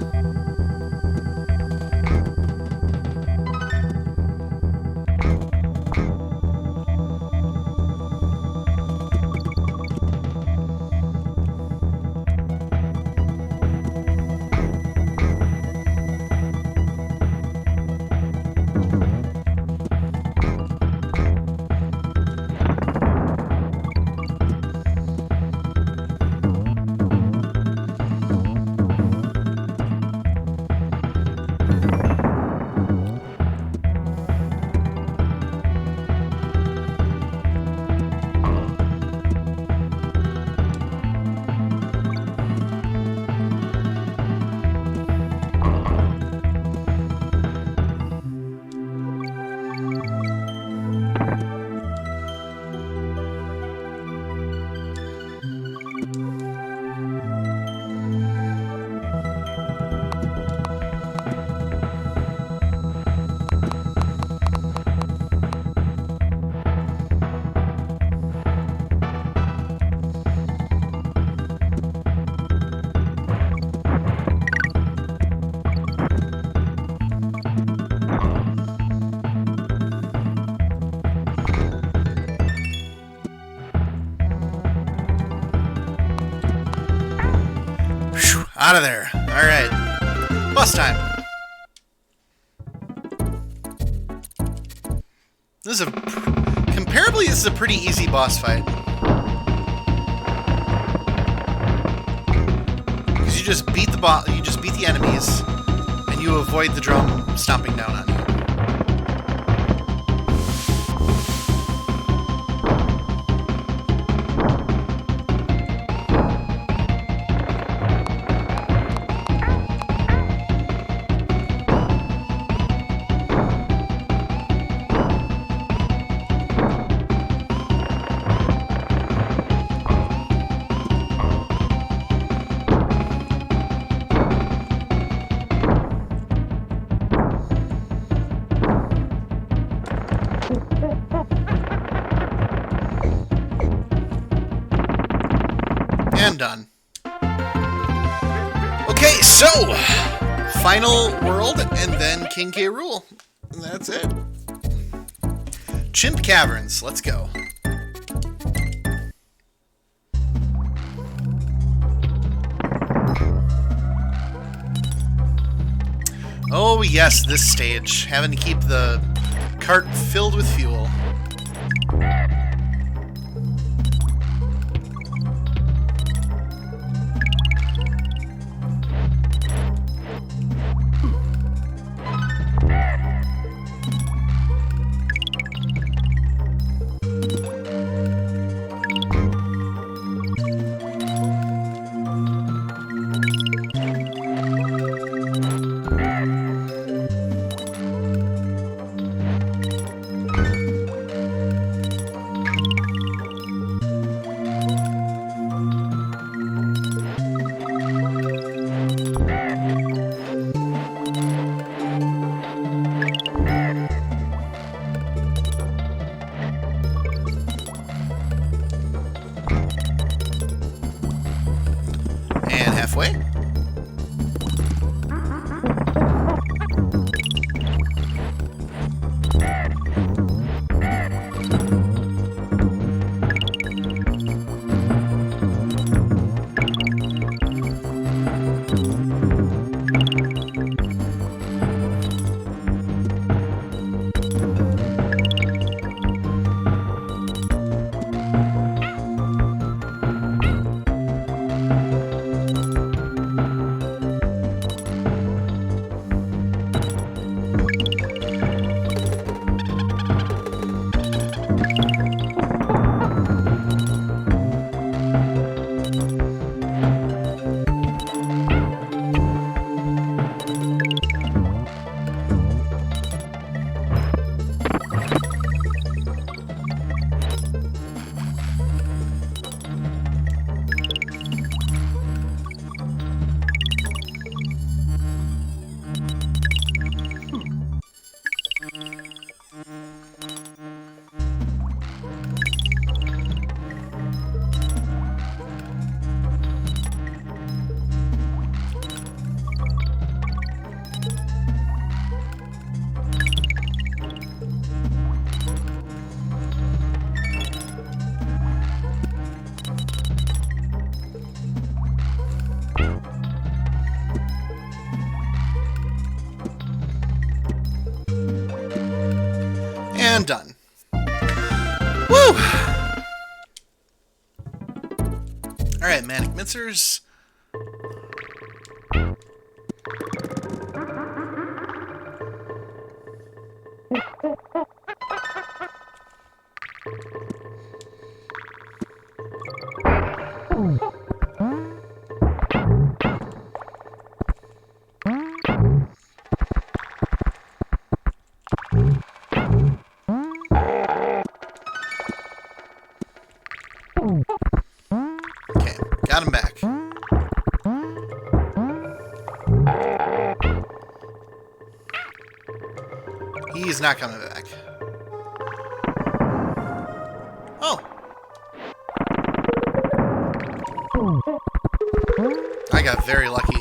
Out of there. Alright. Boss time. This is comparably, this is a pretty easy boss fight. Because you just beat the enemies, and you avoid the drum stomping down on you. And done. Okay, so final world and then King K. Rool. And that's it. Chimp Caverns. Let's go. Oh yes, this stage. Having to keep the cart filled with fuel. Halfway. Manic Mincers. Okay, got him back. He's not coming back. Oh. I got very lucky.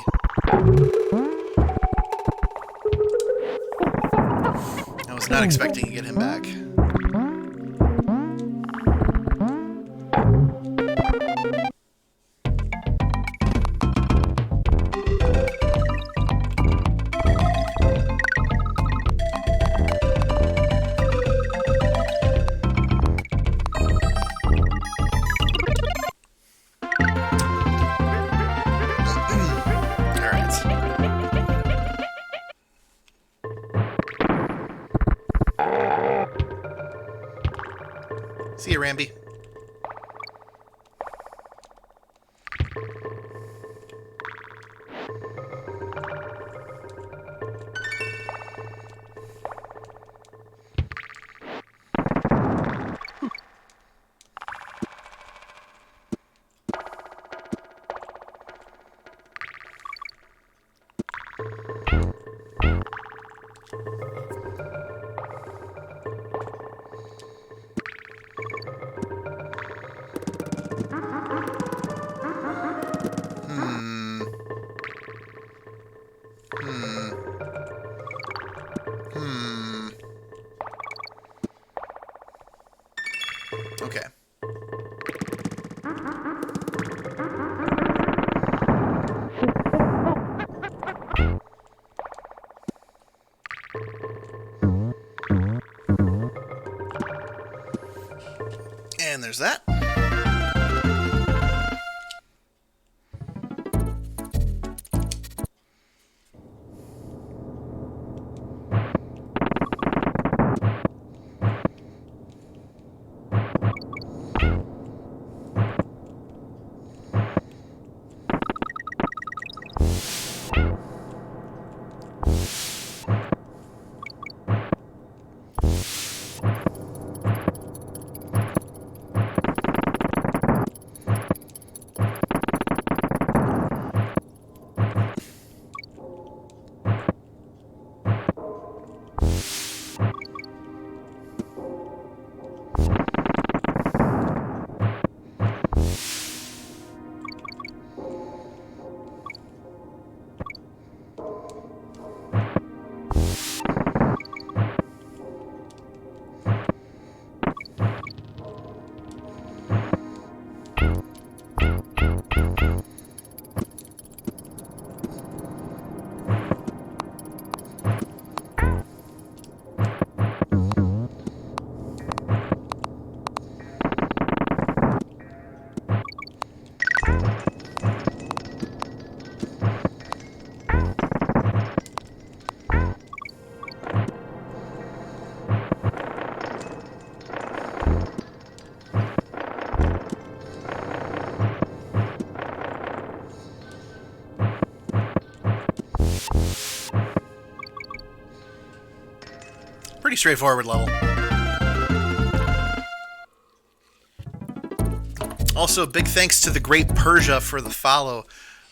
I was not expecting to get him back. See you, Ramby. Okay. And there's that. Pretty straightforward level. Also, big thanks to the Great Persia for the follow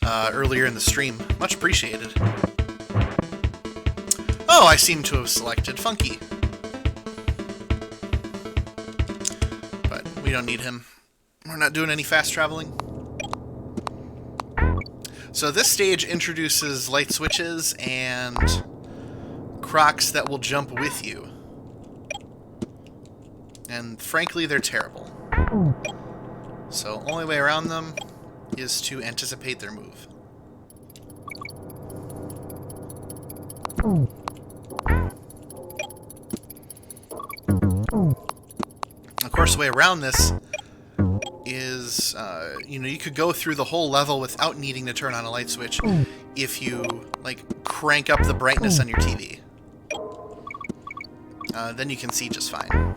earlier in the stream. Much appreciated. Oh, I seem to have selected Funky. But we don't need him. We're not doing any fast traveling. So this stage introduces light switches and crocs that will jump with you. And frankly, they're terrible. So only way around them is to anticipate their move. Of course, the way around this is, you could go through the whole level without needing to turn on a light switch if you, like, crank up the brightness on your TV. Then you can see just fine.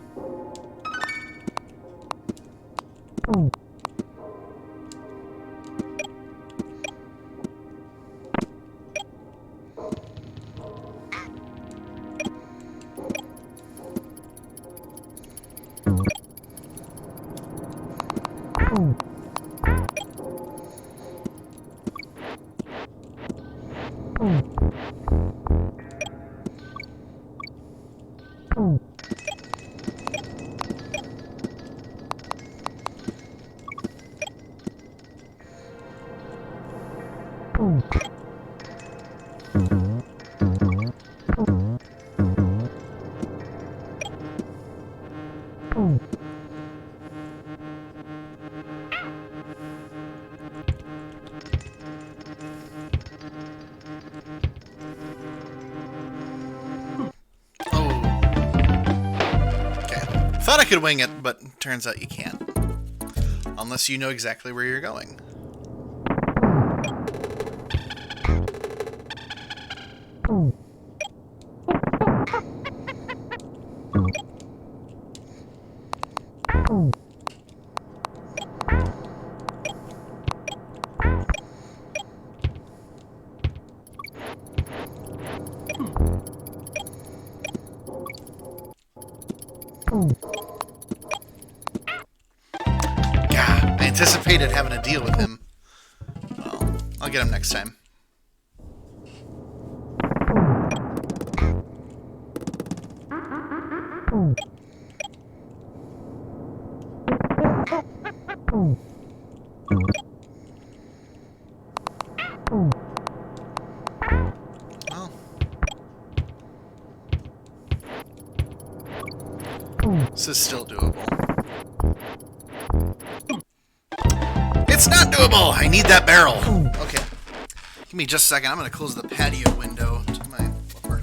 Thought I could wing it, but turns out you can't. Unless you know exactly where you're going. I anticipated having to deal with him. Well, I'll get him next time. Well, this is still doable. It's not doable! I need that barrel! Okay. Give me just a second. I'm going to close the patio window to my flipper.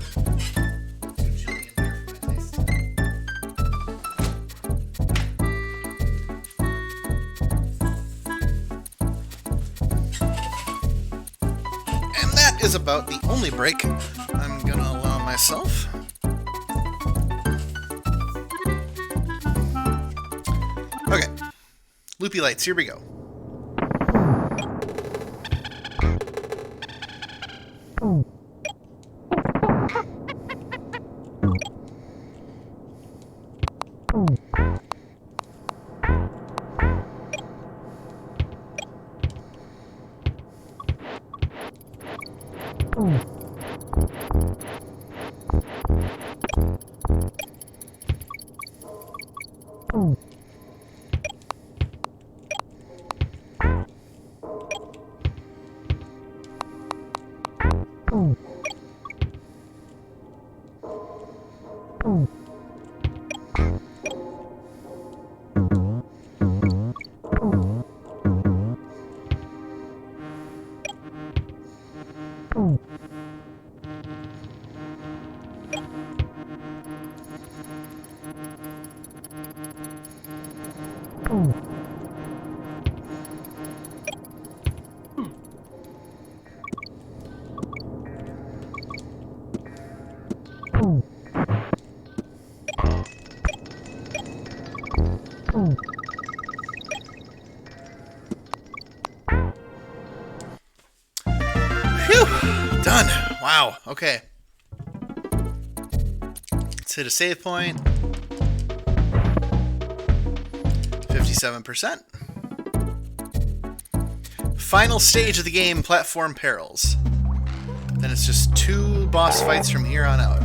And that is about the only break I'm going to allow myself. Okay. Loopy lights, here we go. Phew! Done. Wow. Okay. Let's hit a save point. 57%. Final stage of the game, Platform Perils. Then it's just 2 boss fights from here on out.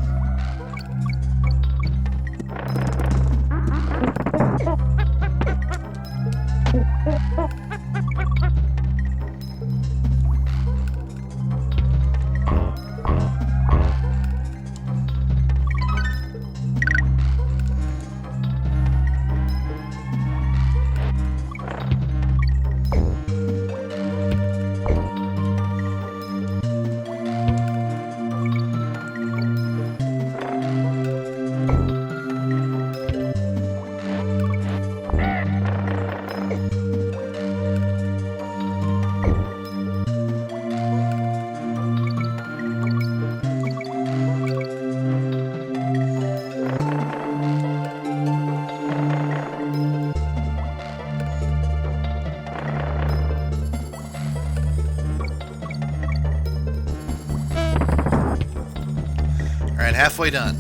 halfway done.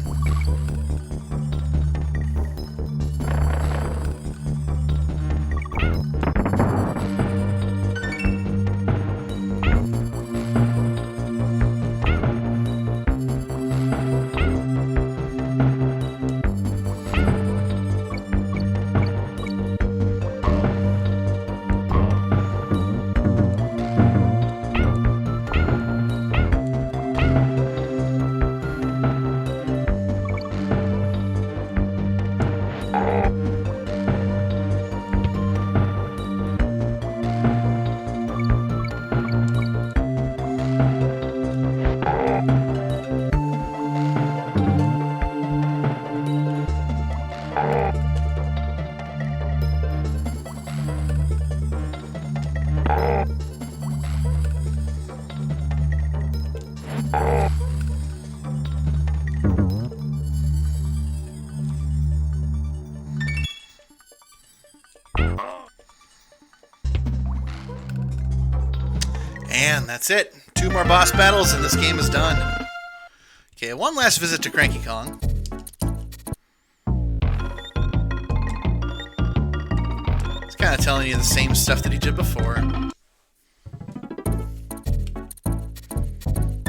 And that's it. 2 more boss battles and this game is done. Okay, one last visit to Cranky Kong. It's kind of telling you the same stuff that he did before.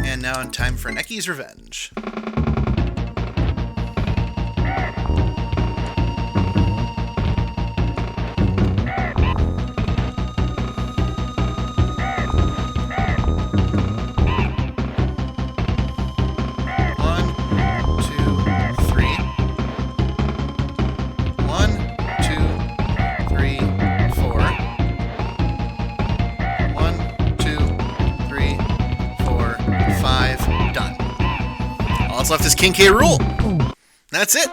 And now in time for Necky's Revenge. All that's left is King K. Rool. That's it.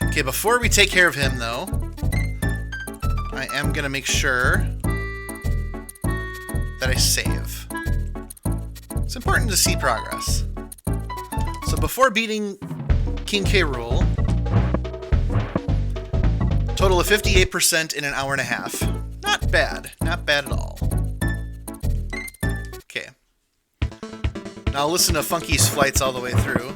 Okay, before we take care of him, though, I am going to make sure that I save. It's important to see progress. So before beating King K. Rool, total of 58% in an hour and a half. Not bad. Not bad at all. Okay. Now I'll listen to Funky's flights all the way through.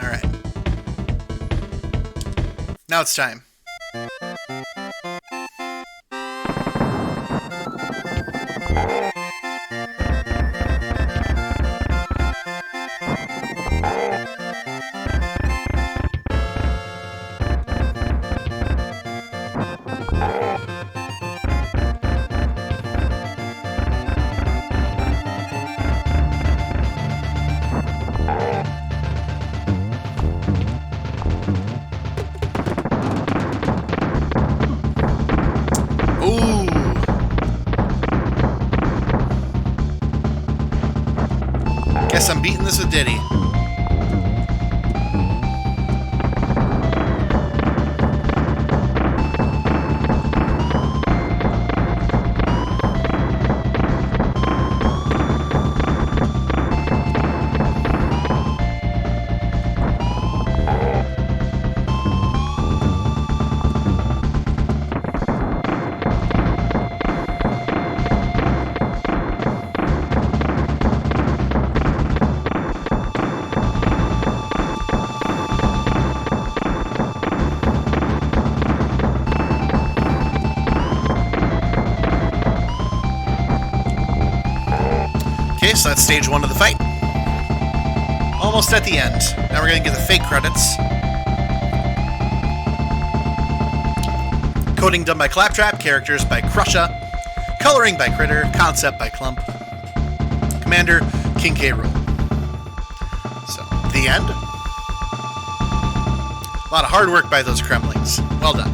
Alright. Now it's time. Guess I'm beating this with Diddy. So that's stage 1 of the fight. Almost at the end. Now we're going to get the fake credits. Coding done by Claptrap, characters by Crusha, coloring by Critter, concept by Clump, Commander King K. Rool. So, the end. A lot of hard work by those Kremlings. Well done.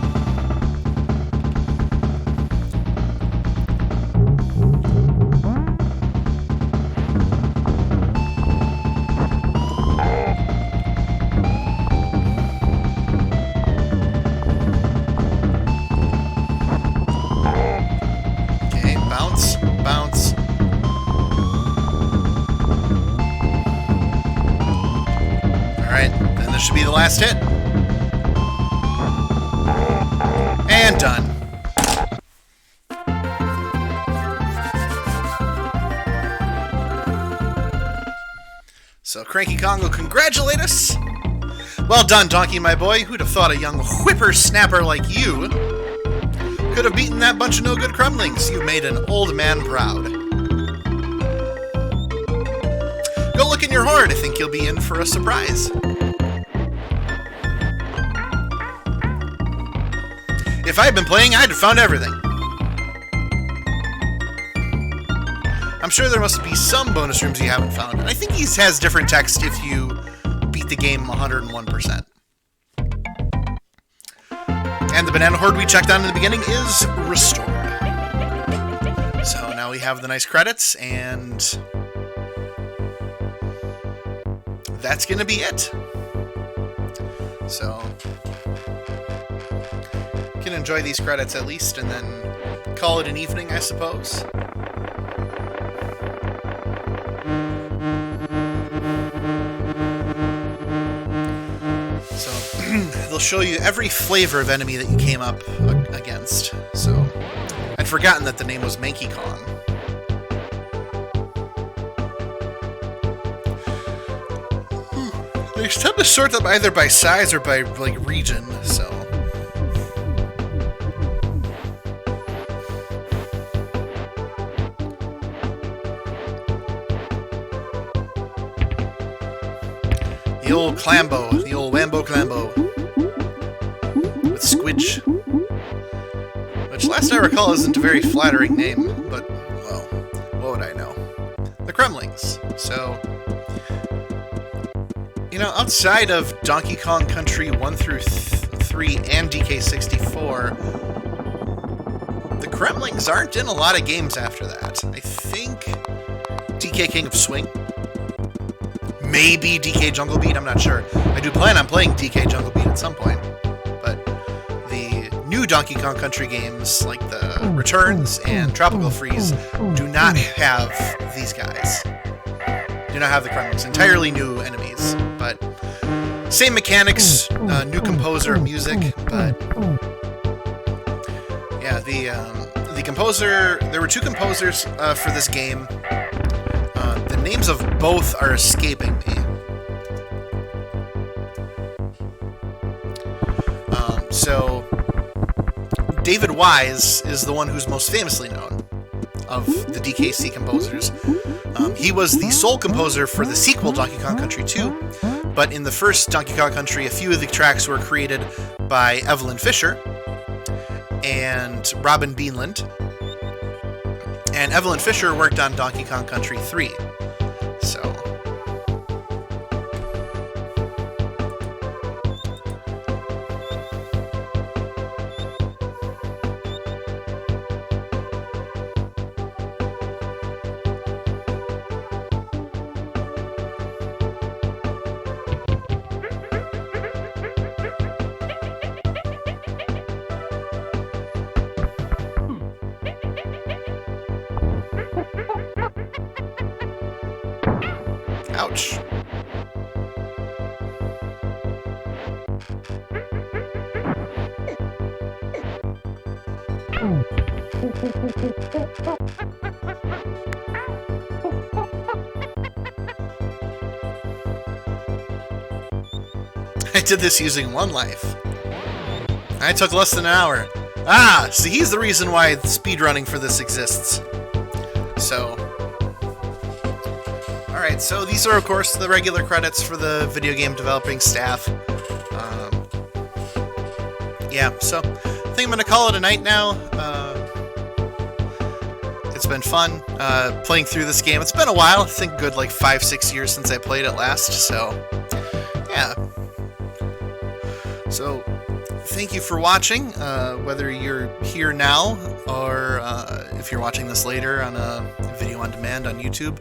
Bounce. This should be the last hit. And done. So Cranky Kong will congratulate us. Well done, Donkey, my boy. Who'd have thought a young whippersnapper like you could have beaten that bunch of no-good crumblings? You've made an old man proud. Go look in your hoard. I think you'll be in for a surprise. If I'd been playing, I'd have found everything. I'm sure there must be some bonus rooms you haven't found, and I think he has different text if you beat the game 101%. And the banana hoard we checked on in the beginning is restored. So now we have the nice credits, and that's gonna be it. So you can enjoy these credits at least, and then call it an evening, I suppose. They'll show you every flavor of enemy that you came up against. So, I'd forgotten that the name was Manky Kong. They tend to sort them either by size or by, like, region, so... The old Clambo, the old Wambo Clambo. With Squidge. Which, last I recall, isn't a very flattering name, but, well, what would I know? The Kremlings. So, you know, outside of Donkey Kong Country 1 through 3 and DK64, the Kremlings aren't in a lot of games after that. I think DK King of Swing. Maybe DK Jungle Beat, I'm not sure. I do plan on playing DK Jungle Beat at some point. But the new Donkey Kong Country games, like the Returns and Tropical Freeze, do not have these guys. Do not have the Kremlings. Entirely new enemies. But same mechanics, new composer of music, but... Yeah, the composer... There were two composers for this game. The names of both are escaping me. So, David Wise is the one who's most famously known of the DKC composers. He was the sole composer for the sequel, Donkey Kong Country 2, but in the first Donkey Kong Country, a few of the tracks were created by Evelyn Fisher and Robin Beanland. And Evelyn Fisher worked on Donkey Kong Country 3. So... Ouch. I did this using one life. I took less than an hour. Ah, see, he's the reason why speedrunning for this exists. So... Alright, so these are, of course, the regular credits for the video game developing staff. Yeah, so I think I'm going to call it a night now. It's been fun playing through this game. It's been a while. I think good like 5-6 years since I played it last, so yeah. So thank you for watching, whether you're here now or if you're watching this later on a video on demand on YouTube.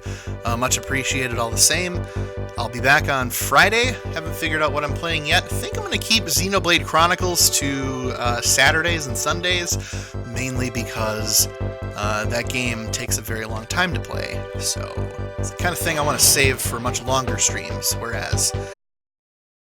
Much appreciated all the same. I'll be back on Friday. Haven't figured out what I'm playing yet. I think I'm going to keep Xenoblade Chronicles to Saturdays and Sundays, mainly because that game takes a very long time to play. So it's the kind of thing I want to save for much longer streams, whereas